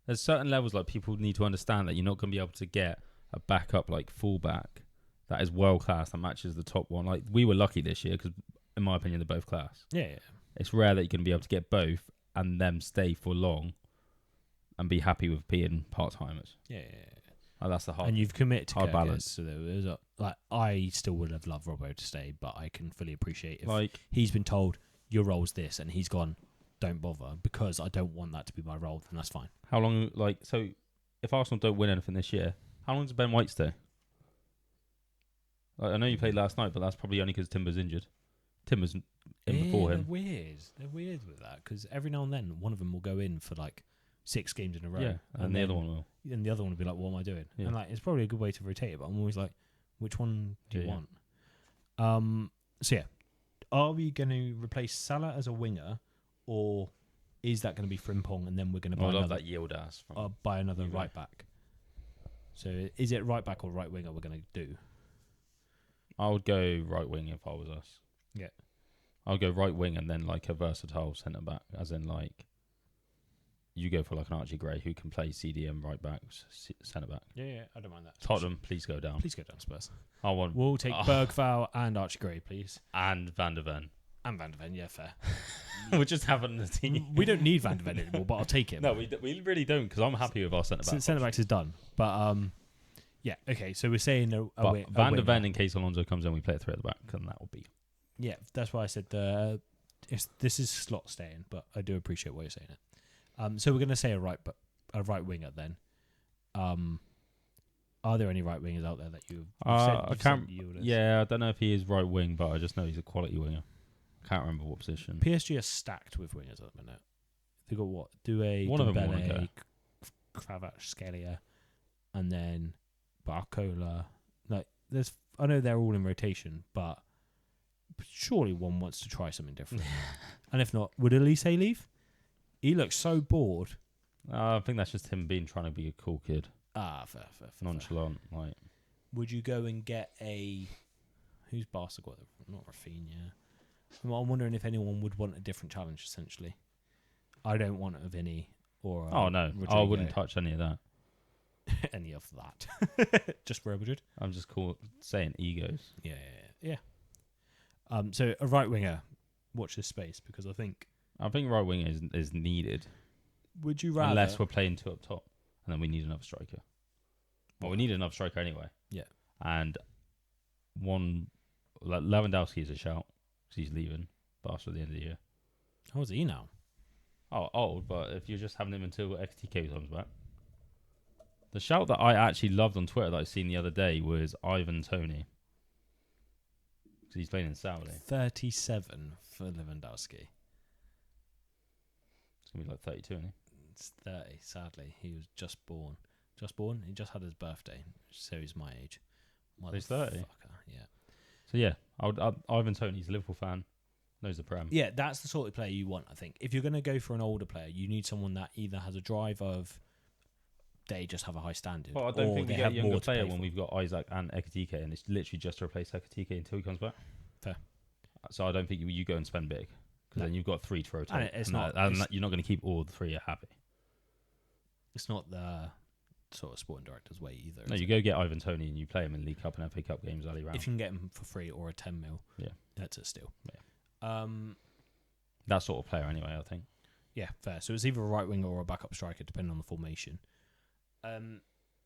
there's certain levels like people need to understand that you're not going to be able to get a backup like fullback that is world class that matches the top one. Like we were lucky this year because, in my opinion, they're both class. Yeah. It's rare that you're going to be able to get both and them stay for long and be happy with being part timers. Yeah. That's the hard. And you've committed to hard Kirkis, balance. So there was I still would have loved Robbo to stay, but I can fully appreciate if like he's been told your role's this and he's gone, don't bother because I don't want that to be my role. Then that's fine. How long? So if Arsenal don't win anything this year, how long does Ben White stay? Like, I know you played last night, but that's probably only because Timber's injured. Timber's in before him. They're weird with that because every now and then one of them will go in for like 6 games in a row. Yeah, and the other one will. And the other one will be like, what am I doing? Yeah. And like, it's probably a good way to rotate it, but I'm always like, which one do you want? So yeah, are we going to replace Salah as a winger, or is that going to be Frimpong and then we're going to buy that yield ass. Buy another right back? So is it right back or right winger we're going to do? I would go right wing if I was us. Yeah, I would go right wing and then like a versatile centre back, as in like you go for like an Archie Gray who can play CDM right back, centre back. Yeah, I don't mind that. Tottenham, please go down. Please go down, Spurs. We'll take Bergvall and Archie Gray, please. And Van der Ven. And Van der Ven, yeah, fair. We're just having the team. We don't need Van der Ven anymore, but I'll take him. No, we really don't because I'm happy with our centre back. Centre backs is done, but yeah, okay. So we're saying Van der Ven in case Alonso comes in, we play it 3 at the back, and that will be. Yeah, that's why I said this is slot staying, but I do appreciate why you're saying it. So we're going to say a right winger then. Are there any right wingers out there that you've I can't. you Yeah, I don't know if he is right wing, but I just know he's a quality winger. Can't remember what position. PSG are stacked with wingers at the minute. They got what? One of them wanna go. Kvaratskhelia, and then Barcola. Like, I know they're all in rotation, but surely one wants to try something different. And if not, would Elise leave? He looks so bored. I think that's just him trying to be a cool kid, Fair. nonchalant. Like, Would you go and get who's Barca got? Not Rafinha. I'm wondering if anyone would want a different challenge. Essentially, I don't want a Vinny or. oh no, Rodrigo. I wouldn't touch any of that. Any of that. Just Real Madrid. I'm just saying egos. Yeah. So a right winger. Watch this space because I think right wing is needed. Would you rather? Unless we're playing 2 up top, and then we need another striker. Well, we need another striker anyway. Yeah. And Lewandowski is a shout because he's leaving Barca at the end of the year. How old is he now? Oh, old, but if you're just having him until XTK comes back. The shout that I actually loved on Twitter that I seen the other day was Ivan Toney. Because he's playing in Saudi. 37 for Lewandowski. It's going to be like 32, isn't he? It's 30, sadly. He was just born. Just born? He just had his birthday, so he's my age. He's 30? Yeah. So yeah, Ivan Toney's a Liverpool fan. Knows the Prem. Yeah, that's the sort of player you want, I think. If you're going to go for an older player, you need someone that either has a drive of they just have a high standard. Well, I don't think we get a younger player when for. we've got Isaac and Ekatike, and it's literally just to replace Ekatike until he comes back. Fair. So I don't think you go and spend big, because then you've got 3 to rotate. And you're not going to keep all the 3 happy. It's not the sort of sporting director's way either. No, you go get Ivan Toney and you play him in League Cup and FA Cup games early round. If you can get him for free or a 10 mil, that's a steal. Yeah. That sort of player anyway, I think. Yeah, fair. So it's either a right winger or a backup striker, depending on the formation.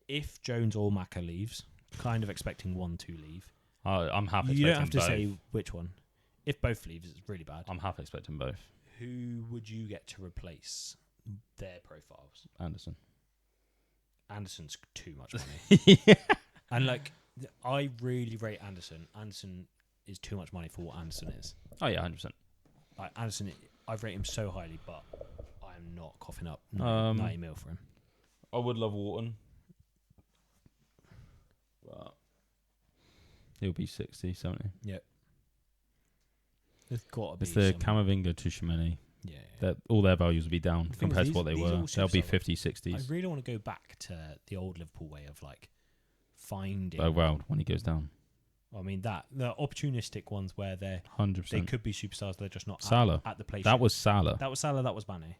If Jones or Maka leaves, kind of expecting one to leave. I'm happy. You don't have to both. say which one. If both leaves, it's really bad. I'm half expecting both. Who would you get to replace their profiles? Anderson's too much money. Yeah. And I really rate Anderson. Anderson is too much money for what Anderson is. Oh yeah, 100%. Like Anderson, I rate him so highly, but I'm not coughing up 90 mil for him. I would love Wharton, but he'll be 60, 70. Yep. There's got to be. It's the Camavinga to Shimeni. Yeah. All their values will be down The thing compared is, to what they were. They'll be 50s, 60s. I really want to go back to the old Liverpool way of finding. Oh well, when he goes down. I mean the opportunistic ones where they 100%. could be superstars, they're just not Salah. at the place. That was Salah. That was Salah. That was Mane.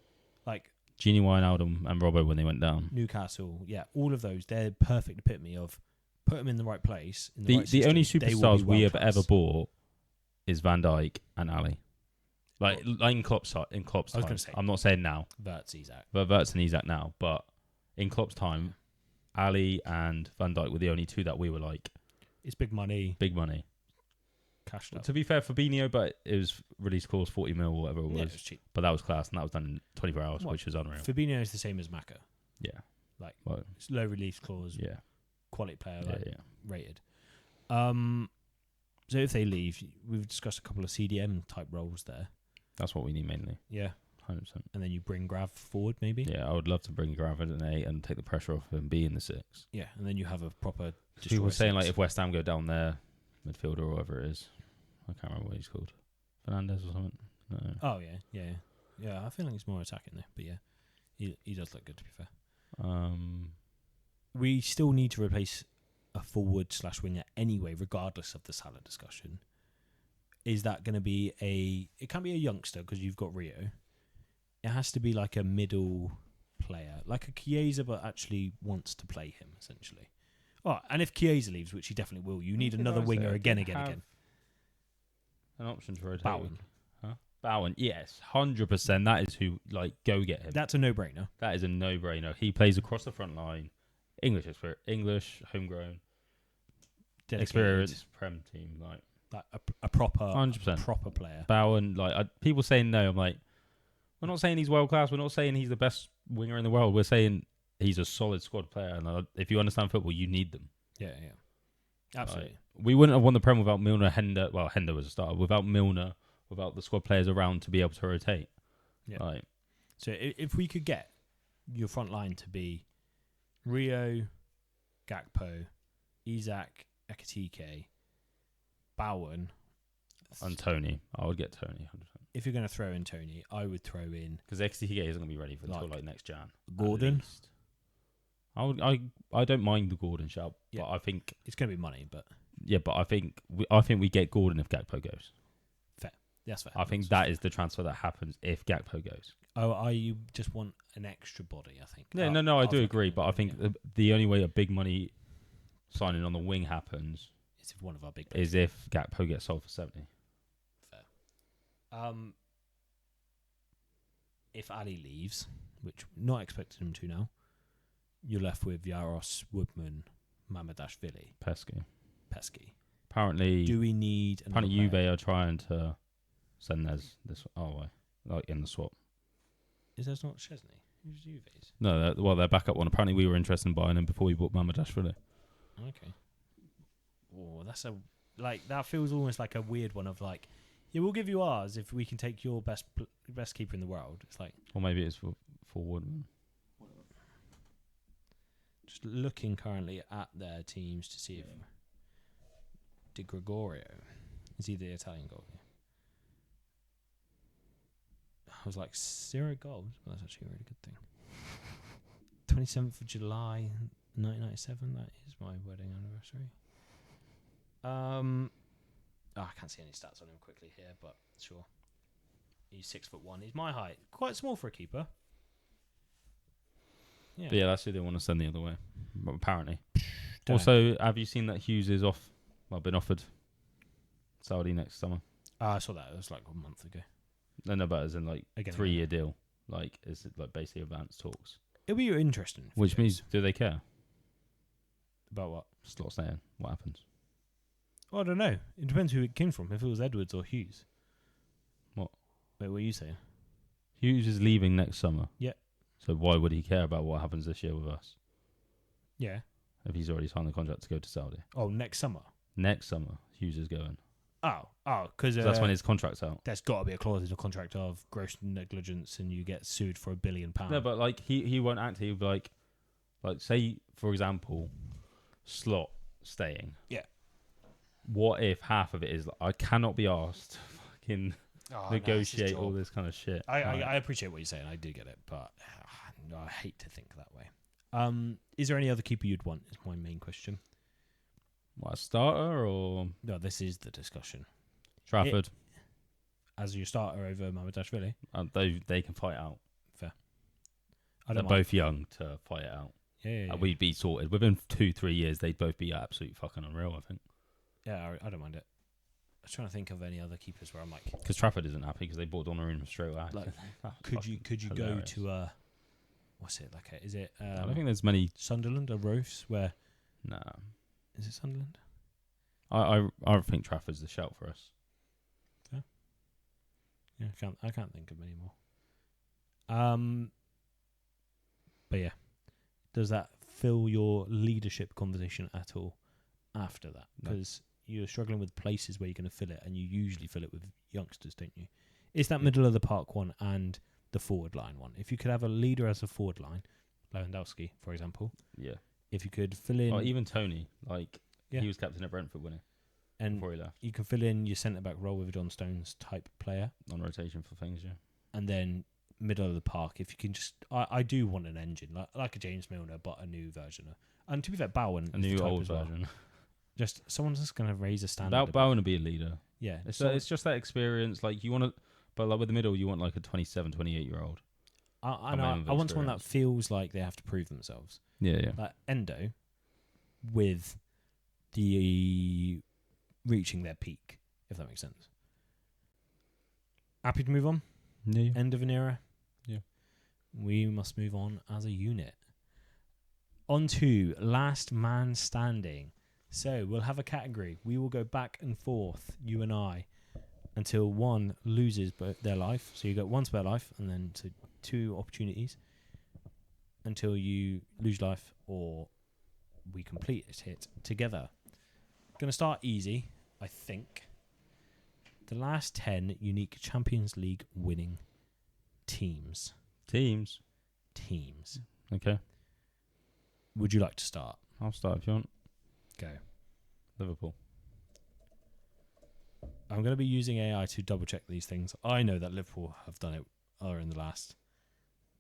Gini Wijnaldum and Robbo when they went down. Newcastle, yeah, all of those. They're perfect epitome of put them in the right place. In The right system, only they will superstars be we have world-class. ever bought is Van Dijk and Ali. In Klopp's time. I was gonna say. I'm not saying now. Verts, Isaac. But Verts and Isaac now. But in Klopp's time, Ali and Van Dijk were the only 2 that we were like. It's big money, Big money. cashed up. To be fair, Fabinho, but it was release clause 40 mil or whatever it was. Yeah, it was cheap. But that was class, and that was done in 24 hours, which was unreal. Fabinho is the same as Maka. Yeah. It's low release clause, Yeah. quality player, Yeah. rated. So if they leave, we've discussed a couple of CDM type roles there. That's what we need mainly. Yeah. 100%. And then you bring Grav forward, maybe. Yeah, I would love to bring Grav in an 8 and take the pressure off him being the 6. Yeah, and then you have a proper. People were saying six. if West Ham go down there, midfielder or whatever it is, I can't remember what he's called, Fernandez or something. No. Oh yeah. I feel like he's more attacking there, but yeah, he does look good to be fair. We still need to replace a forward/winger anyway, regardless of the Salah discussion. Is that going to be it can't be a youngster because you've got Rio. It has to be like a middle player, like a Chiesa, but actually wants to play him, essentially. Oh, and if Chiesa leaves, which he definitely will, you need another winger again. An option to rotate. Bowen. Huh? Bowen, yes, 100%. That is who, go get him. That's a no-brainer. That is a no-brainer. He plays across the front line. English, homegrown, Dedicated. experienced Prem team, Like a proper 100%. proper player. Bowen, people saying no. I'm like, we're not saying he's world class. We're not saying he's the best winger in the world. We're saying he's a solid squad player, and if you understand football, you need them. Yeah. Absolutely. We wouldn't have won the Prem without Milner, Hender. Well, Hender was a starter. Without Milner, without the squad players around to be able to rotate. Yeah. Like, So if we could get your front line to be Rio, Gakpo, Isak, Ekitike, Bowen, and Tony, I would get Tony 100%. if you're going to throw in Tony, I would throw in Because XTK isn't going to be ready until next Jan. Gordon. I don't mind the Gordon shout, Yeah. but I think It's going to be money, but I think we get Gordon if Gakpo goes. that's fair. I think that is the transfer that happens if Gakpo goes. Oh, you just want an extra body, I think. No, I do agree, but I think the only way a big money signing on the wing happens it's if one of our big is if Gakpo gets sold for 70. Fair. If Ali leaves, which not expecting him to now, you're left with Yaros, Woodman, Mamadashvili, Pesky. Apparently, Do we need another Juve player? are trying to send this our way, like in the swap. Is that not Chesney? Who's Juve's? No, their backup one. Apparently, we were interested in buying him before we bought Mamadashvili. Okay. Oh, that feels almost like a weird one of like, yeah, we'll give you ours if we can take your best keeper in the world. It's like, Or maybe it's for Woodman. just looking currently at their teams to see if Di Gregorio is he the Italian goalie. I was like 0 goals, but that's actually a really good thing. 27th of July, 1997. That is my wedding anniversary. I can't see any stats on him quickly here, but sure. He's 6'1". He's my height. Quite small for a keeper. Yeah. But yeah, that's who they want to send the other way. Apparently. Don't. Also, have you seen that Hughes is been offered Saudi next summer? I saw that. It was like a month ago. No, but as in like Again, 3-year deal. Like, it's like basically advanced talks. It'll be interesting. Which means, do they care? About what? Just not saying what happens. Oh, I don't know. It depends who it came from. If it was Edwards or Hughes. What? Wait, what are you saying? Hughes is leaving next summer. Yeah. So why would he care about what happens this year with us? Yeah. If he's already signed the contract to go to Saudi. Oh, next summer. Next summer, Hughes is going. Because That's when his contract's out. There's got to be a clause in the contract of gross negligence, and you get sued for £1 billion. No, but like he won't act. He'll be like say for example, Slot staying. Yeah. What if half of it is like, I cannot be asked to fucking negotiate all this kind of shit? I appreciate what you're saying. I do get it, but I hate to think that way. Is there any other keeper you'd want? Is my main question. What, a starter or No, this is the discussion. Trafford? As your starter over Mamadashvili? They can fight it out. Fair. They're both young to fight it out. Yeah. We'd be sorted. Within 2-3 years, they'd both be absolutely fucking unreal, I think. Yeah, I don't mind it. I was trying to think of any other keepers where I'm like... Because Trafford isn't happy because they bought Donnarumma straight away. Like, could you go to what's it like? Is it? I don't think there's many. Sunderland or Roofs where? Nah. Is it Sunderland? I think Trafford's the shout for us. Yeah, I can't think of many more. But yeah, does that fill your leadership conversation at all after that? Because you're struggling with places where you're going to fill it, and you usually fill it with youngsters, don't you? It's that middle of the park one and the forward line one. If you could have a leader as a forward line, Lewandowski, for example. Yeah. If you could fill in... Or even Tony. He was captain at Brentford, wasn't he? And before he left. you can fill in your centre-back role with a John Stones type player. On rotation for things, yeah. And then middle of the park, if you can just... I do want an engine, like a James Milner, but a new version. And to be fair, Bowen A is new the type old as well. version. Just someone's just going to raise a standard. Bowen to be a leader. Yeah. It's just that experience. Like, you want to... But like with the middle, you want like a 27, 28-year-old. I want someone that feels like they have to prove themselves. Yeah, yeah. Like Endo, with the reaching their peak, if that makes sense. Happy to move on? Yeah. End of an era? Yeah. We must move on as a unit. On to last man standing. So we'll have a category. We will go back and forth, you and I, until one loses their life. So you get one spare life and then 2 opportunities. until you lose life or we complete it together. Going to start easy, I think. The last 10 unique Champions League winning teams. Teams. Okay. Would you like to start? I'll start if you want. Go. Liverpool. I'm going to be using AI to double check these things. I know that Liverpool have done it are in the last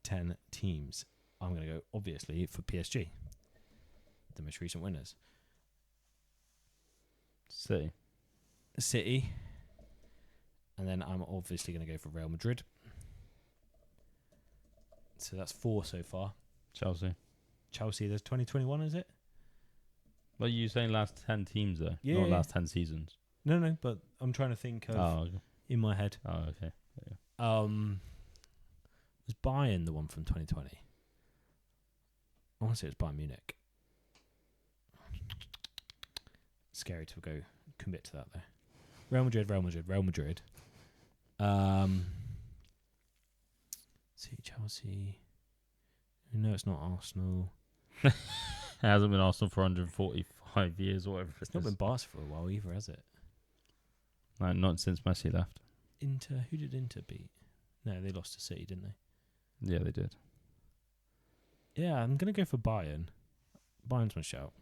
10 teams. I'm going to go, obviously, for PSG, the most recent winners. City. And then I'm obviously going to go for Real Madrid. So that's 4 so far. Chelsea. There's 2021, is it? Well, you saying last 10 teams though, Yeah. not last 10 seasons. No, but I'm trying to think of in my head. Oh, okay. Was Bayern the one from 2020? I want to say it's Bayern Munich. Scary to go commit to that though. Real Madrid. See Chelsea. No, it's not Arsenal. It hasn't been Arsenal for 145 years or whatever. It's not been Barca for a while either, has it? No, not since Messi left. Inter. Who did Inter beat? No, they lost to City, didn't they? Yeah, they did. Yeah, I'm gonna go for Bayern. Bayern's my shout.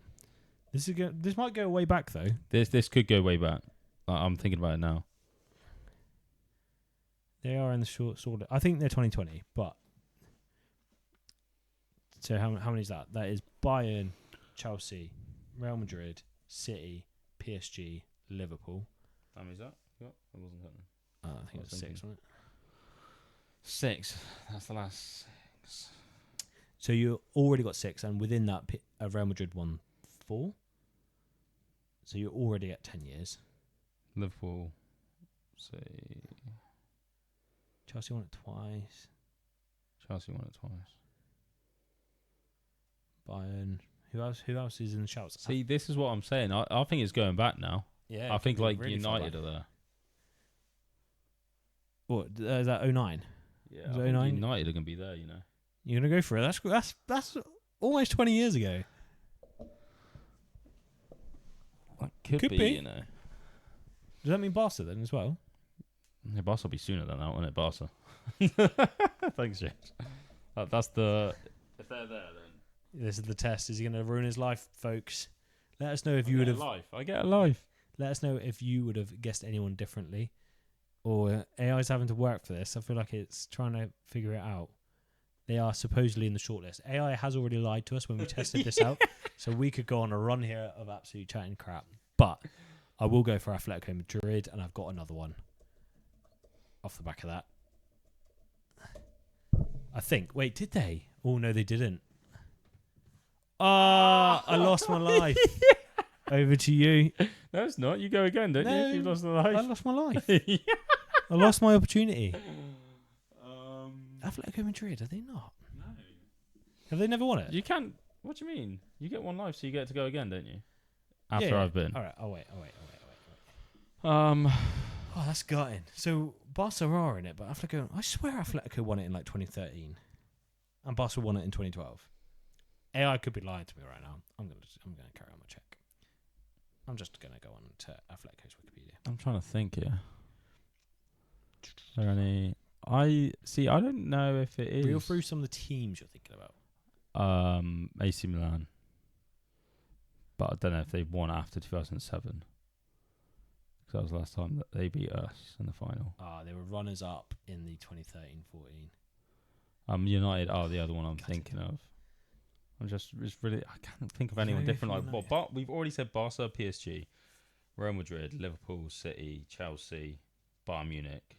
This might go way back though. This could go way back. I'm thinking about it now. They are in the short sort of. I think they're 2020, but so how many is that? That is Bayern, Chelsea, Real Madrid, City, PSG, Liverpool. How many is that? What? It wasn't that. I think it's 6, wasn't it? 6. That's the last 6. So you already got 6, and within that, Real Madrid won 4. So you're already at 10 years. Liverpool, say Chelsea won it twice. Chelsea won it twice. Bayern. Who else is in the shouts? See, this is what I'm saying. I think it's going back now. Yeah. I think like really United are there. What is that? 09? Yeah, Is I it think 09? United are going to be there, you know. You're gonna go for it? That's almost 20 years ago. Could be. you know. Does that mean Barca then as well? Yeah, Barca will be sooner than that, won't it, Barca? Thanks, James. That's the... If they're there, then... This is the test. Is he going to ruin his life, folks? Let us know if you would have... I get a life. Let us know if you would have guessed anyone differently. Or AI's having to work for this. I feel like it's trying to figure it out. They are supposedly in the shortlist. AI has already lied to us when we tested this out. So we could go on a run here of absolute chatting crap. But I will go for Atletico Madrid, and I've got another one off the back of that. I think. Wait, did they? Oh, no, they didn't. Ah, I lost my life. Over to you. No, it's not. You go again, don't you? You've lost the life. I lost my life. I lost my opportunity. Atletico Madrid, are they not? No. Have they never won it? You can't... What do you mean? You get one life, so you get to go again, don't you? After I've been. All right. I'll wait. Oh, that's gutting. So Barca are in it, but Atletico. I swear Atletico won it in like 2013, and Barca won it in 2012. AI could be lying to me right now. I'm gonna carry on my check. I'm just gonna go on to Atletico's Wikipedia. I'm trying to think here. Is there any... I don't know if it is. Reel through some of the teams you're thinking about. AC Milan. But I don't know if they've won after 2007. Because that was the last time that they beat us in the final. They were runners up in the 2013-14. United are the other one I'm thinking of. It's really, I can't think of anyone different. But we've already said Barca, PSG, Real Madrid, Liverpool, City, Chelsea, Bayern Munich.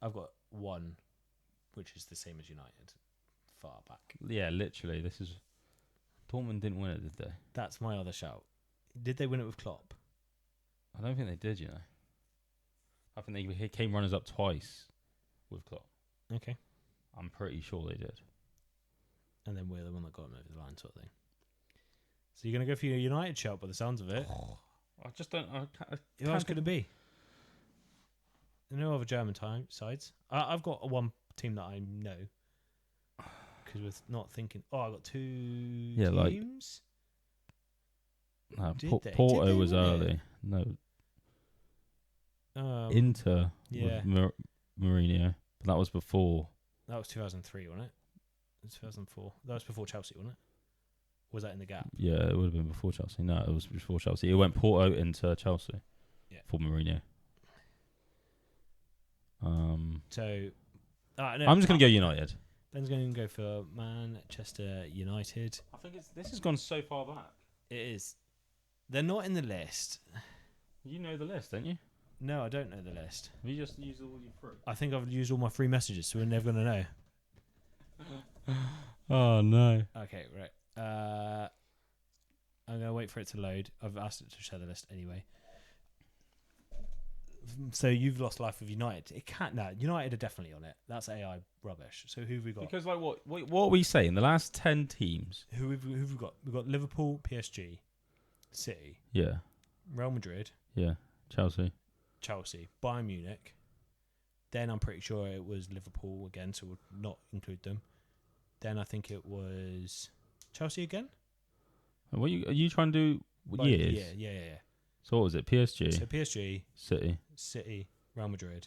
I've got one, which is the same as United, far back. Yeah, literally. This is... Dortmund didn't win it, did they? That's my other shout. Did they win it with Klopp? I don't think they did, you know. I think they came runners up twice with Klopp. Okay. I'm pretty sure they did. And then we're the one that got them over the line, sort of thing. So you're going to go for your United shout by the sounds of it. I just don't... Who else could it be? No other German sides. I've got one team that I know. because we're not thinking. Oh, I got two Yeah, like- teams. No, Did they? Porto Did they was win it? early. No, Inter yeah. with Mourinho, but that was before. That was 2003, wasn't it? It was 2004. That was before Chelsea, wasn't it? Or was that in the gap? Yeah, it would have been before Chelsea. No, it was before Chelsea. It went Porto into Chelsea. Yeah. For Mourinho. So, no, I'm just gonna go United. Ben's going to go for Manchester United. I think this has gone so far back. It is. They're not in the list. You know the list, don't you? No, I don't know the list. Have you just used all your free? I think I've used all my free messages, so we're never going to know. Oh no. Okay, right. I'm going to wait for it to load. I've asked it to share the list anyway. So you've lost life with United. It can't. No, United are definitely on it. That's AI rubbish. So who have we got? Because like what are we saying? The last 10 teams. Who have we got? We've got Liverpool, PSG, City, Yeah. Real Madrid, Yeah. Chelsea. Chelsea, Bayern Munich. Then I'm pretty sure it was Liverpool again, so we'll not include them. Then I think it was Chelsea again. And are you trying to do years? Yeah. So what was it? PSG, So PSG, City, Real Madrid,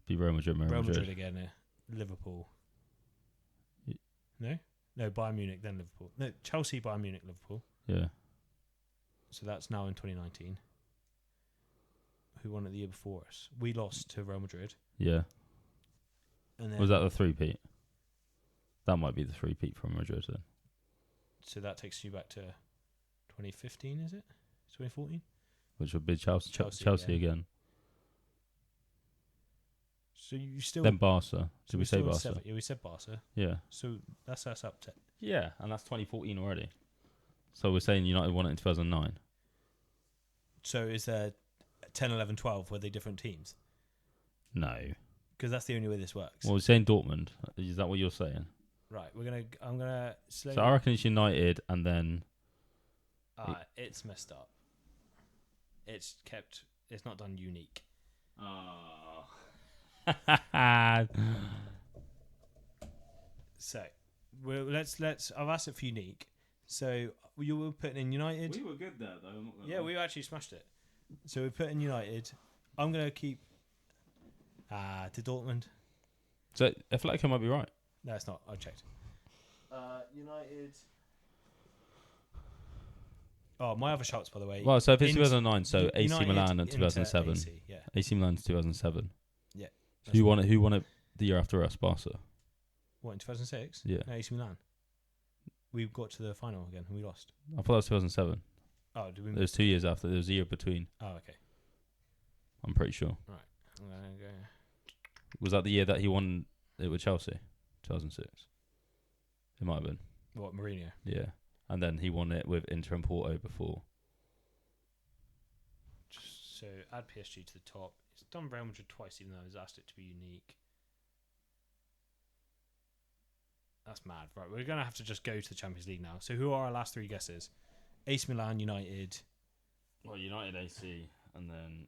be Real Madrid, Real Madrid again, Liverpool. Y- No, Bayern Munich, then Liverpool. No, Chelsea, Bayern Munich, Liverpool. Yeah. So that's now in 2019. Who won it the year before us? We lost to Real Madrid. Yeah. And then Was that the three-peat? That might be the three-peat from Madrid then. So that takes you back to 2015, is it? 2014? Which would be Chelsea Chelsea again. So you still... Then Barca. so Did we we're say still at Barca? 7. Yeah, we said Barca. Yeah. So that's us up to... Yeah, and that's 2014 already. So we're saying United won it in 2009. So is there 10, 11, 12? Were they different teams? No. Because that's the only way this works. Well, we're saying Dortmund. Is that what you're saying? Right, I'm gonna slowly... So I reckon it's United and then... it's messed up. It's not done unique. Oh. So, let's. I've asked it for unique. So you were putting in United. We were good there, though. I'm not gonna Yeah, lie. we actually smashed it. So we put in United. I'm gonna keep. To Dortmund. So I feel like I might be right. No, it's not. I checked. United. Oh, my other shouts, by the way. Well, so if it's Int- 2009, so AC United, Milan and Inter, 2007. AC, yeah. AC Milan to 2007. Yeah. So who won it? Who won it the year after us? Barca. What, in 2006? Yeah. No, AC Milan. We got to the final again and we lost. I thought that was 2007. Oh, did we? It was 2 years after. There was a year between. Oh, okay. I'm pretty sure. I'm gonna go. Was that the year that he won it with Chelsea? 2006. It might have been. What, Mourinho? Yeah. And then he won it with Inter and Porto before. So add PSG to the top. It's done Real Madrid twice, even though I was asked it to be unique. That's mad. Right, we're going to have to just go to the Champions League now. So who are our last three guesses? AC Milan, United. Well, United, AC, and then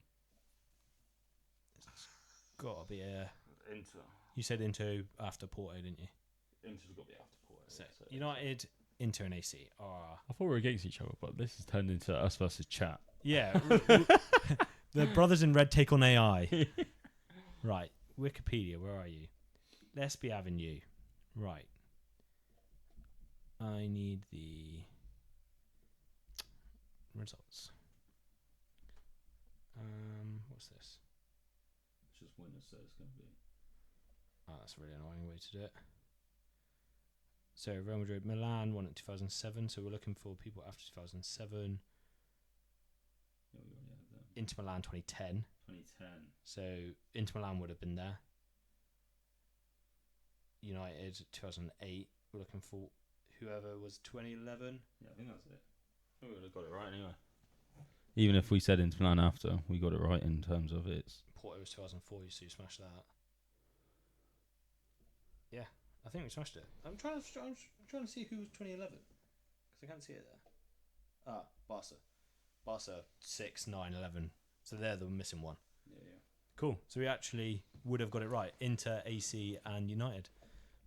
Got to be a... Inter. You said Inter after Porto, didn't you? Inter's got to be after Porto. So United, Inter and AC are... I thought we were against each other, but this has turned into us versus chat. Yeah. The brothers in red take on AI. Right. Wikipedia, where are you? Let's be having you. Right. I need the results. What's this? It's just winners, so it's going to be. Oh, that's a really annoying way to do it. So Real Madrid, Milan won in 2007. So we're looking for people after 2007. Yeah, we already had that. Inter Milan 2010. 2010. So Inter Milan would have been there. United 2008. We're looking for whoever was 2011. Yeah, I think that's it. We would have got it right anyway. Even if we said Inter Milan after, we got it right in terms of its. Porto was 2004, so you smashed that. Yeah, I think we smashed it. I'm trying to see who was 2011 because I can't see it there. Barca. Barca 6, 9, 11. So they're the missing one. Yeah. Cool. So we actually would have got it right. Inter, AC, and United.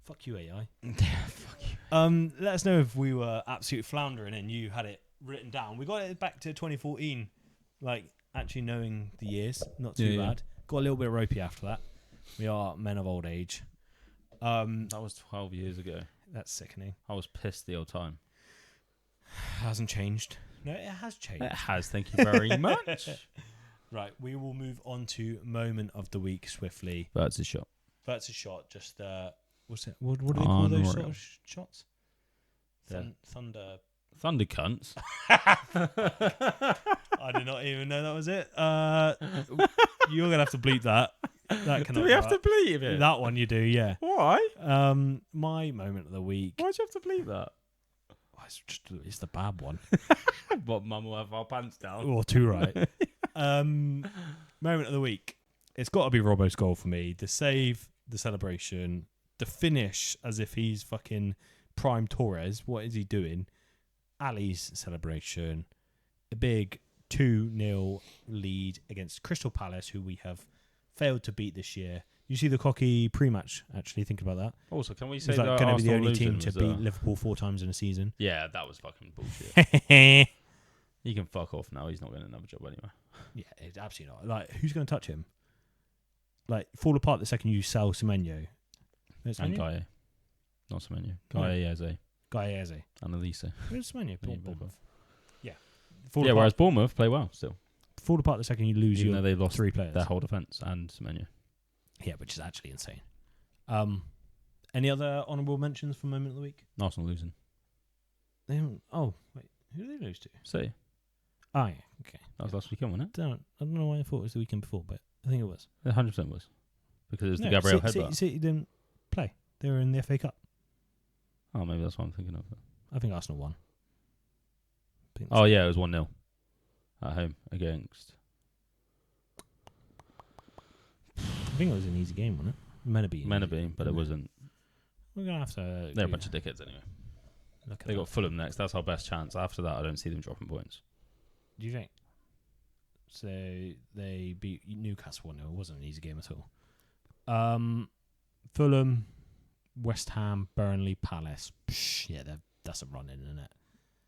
Fuck you, AI. Yeah, fuck you. Let us know if we were absolutely floundering and you had it written down. We got it back to 2014, like actually knowing the years, not too bad. Got a little bit ropey after that. We are men of old age. That was 12 years ago. That's sickening. I was pissed the old time. Hasn't changed. No, it has changed. It has, thank you very much. Right, we will move on to moment of the week swiftly. That's a shot. That's a shot. Just what's it? What do they call those sort Unreal. of shots? Thunder. Thunder cunts. I did not even know that was it. You're gonna have to bleep that. That cannot. Do we have to bleep it? That one you do, yeah. Why? My moment of the week. Why'd you have to bleep that? It's the bad one. What, mum will have our pants down? Or two right. Moment of the week. It's got to be Robbo's goal for me. The save, the celebration, the finish as if he's fucking prime Torres. What is he doing? Ali's celebration. A big 2-0 lead against Crystal Palace, who we have failed to beat this year. You see the cocky pre-match, actually, think about that. Also, can we It's say like that going to be the Arsenal only team losing to was, beat Liverpool 4 times in a season. Yeah, that was fucking bullshit. He can fuck off now. He's not getting another job anyway. Yeah, it's absolutely not. Like, who's going to touch him? Like, fall apart the second you sell Semenyo. And Gaia. Not Semenyo. Oh. Gaia, Eze, Guy Eze. and Elisa. Where's Semenyo? Yeah, Bournemouth. Yeah. Yeah, whereas Bournemouth play well still. Fall apart the second you lose Even your though they lost 3 players. their whole defence and Semenyo. Yeah, which is actually insane. Any other honourable mentions for moment of the week? Arsenal losing. They haven't. Oh, wait. Who did they lose to? City. Oh, yeah. Okay. That was last weekend, wasn't I don't know why I thought it was the weekend before, but I think it was. it? 100% was. Because it was the Gabriel headbutt. City didn't play. They were in the FA Cup. Oh, maybe that's what I'm thinking of. I think Arsenal won. Oh, yeah, it was 1-0 at home against... I think it was an easy game, wasn't it? Meant to be, but it wasn't. We're going to have to... They're a bunch of dickheads anyway. Look at They that. got Fulham next. That's our best chance. After that, I don't see them dropping points. Do you think? So they beat Newcastle 1-0. It wasn't an easy game at all. Fulham, West Ham, Burnley, Palace. Yeah, that's a run-in, isn't it?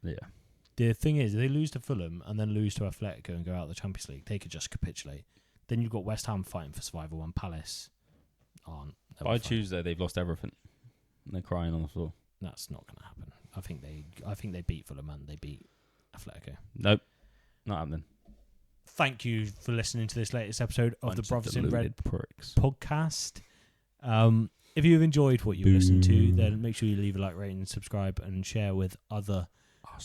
Yeah. The thing is, if they lose to Fulham and then lose to Atletico and go out of the Champions League, they could just capitulate. Then you've got West Ham fighting for survival and Palace aren't. By Tuesday, they've lost everything. And they're crying on the floor. That's not going to happen. I think they beat Fulham and they beat Atletico. Nope. Not happening. Thank you for listening to this latest episode of the Brothers in Red pricks. podcast. If you've enjoyed what you listened to, then make sure you leave a like, rate, and subscribe, and share with other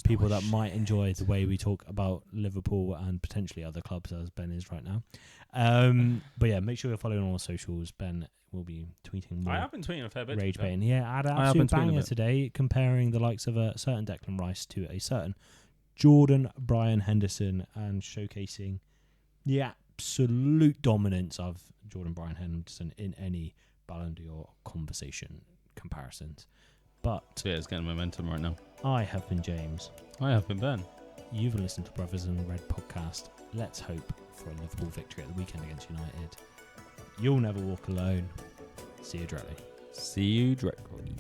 people that might enjoy the way we talk about Liverpool and potentially other clubs, as Ben is right now. But yeah, make sure you're following all our socials. Ben will be tweeting more. I have been tweeting a fair bit. Rage baiting. Yeah, I had an I have been absolute tweeting a banger bit. today, comparing the likes of a certain Declan Rice to a certain Jordan Brian Henderson, and showcasing the absolute dominance of Jordan Brian Henderson in any Ballon d'Or conversation comparisons. But So yeah, it's getting momentum right now. I have been James. I have been Ben. You've listened to Brothers in Red podcast. Let's hope for a Liverpool victory at the weekend against United. You'll never walk alone. See you directly. See you directly.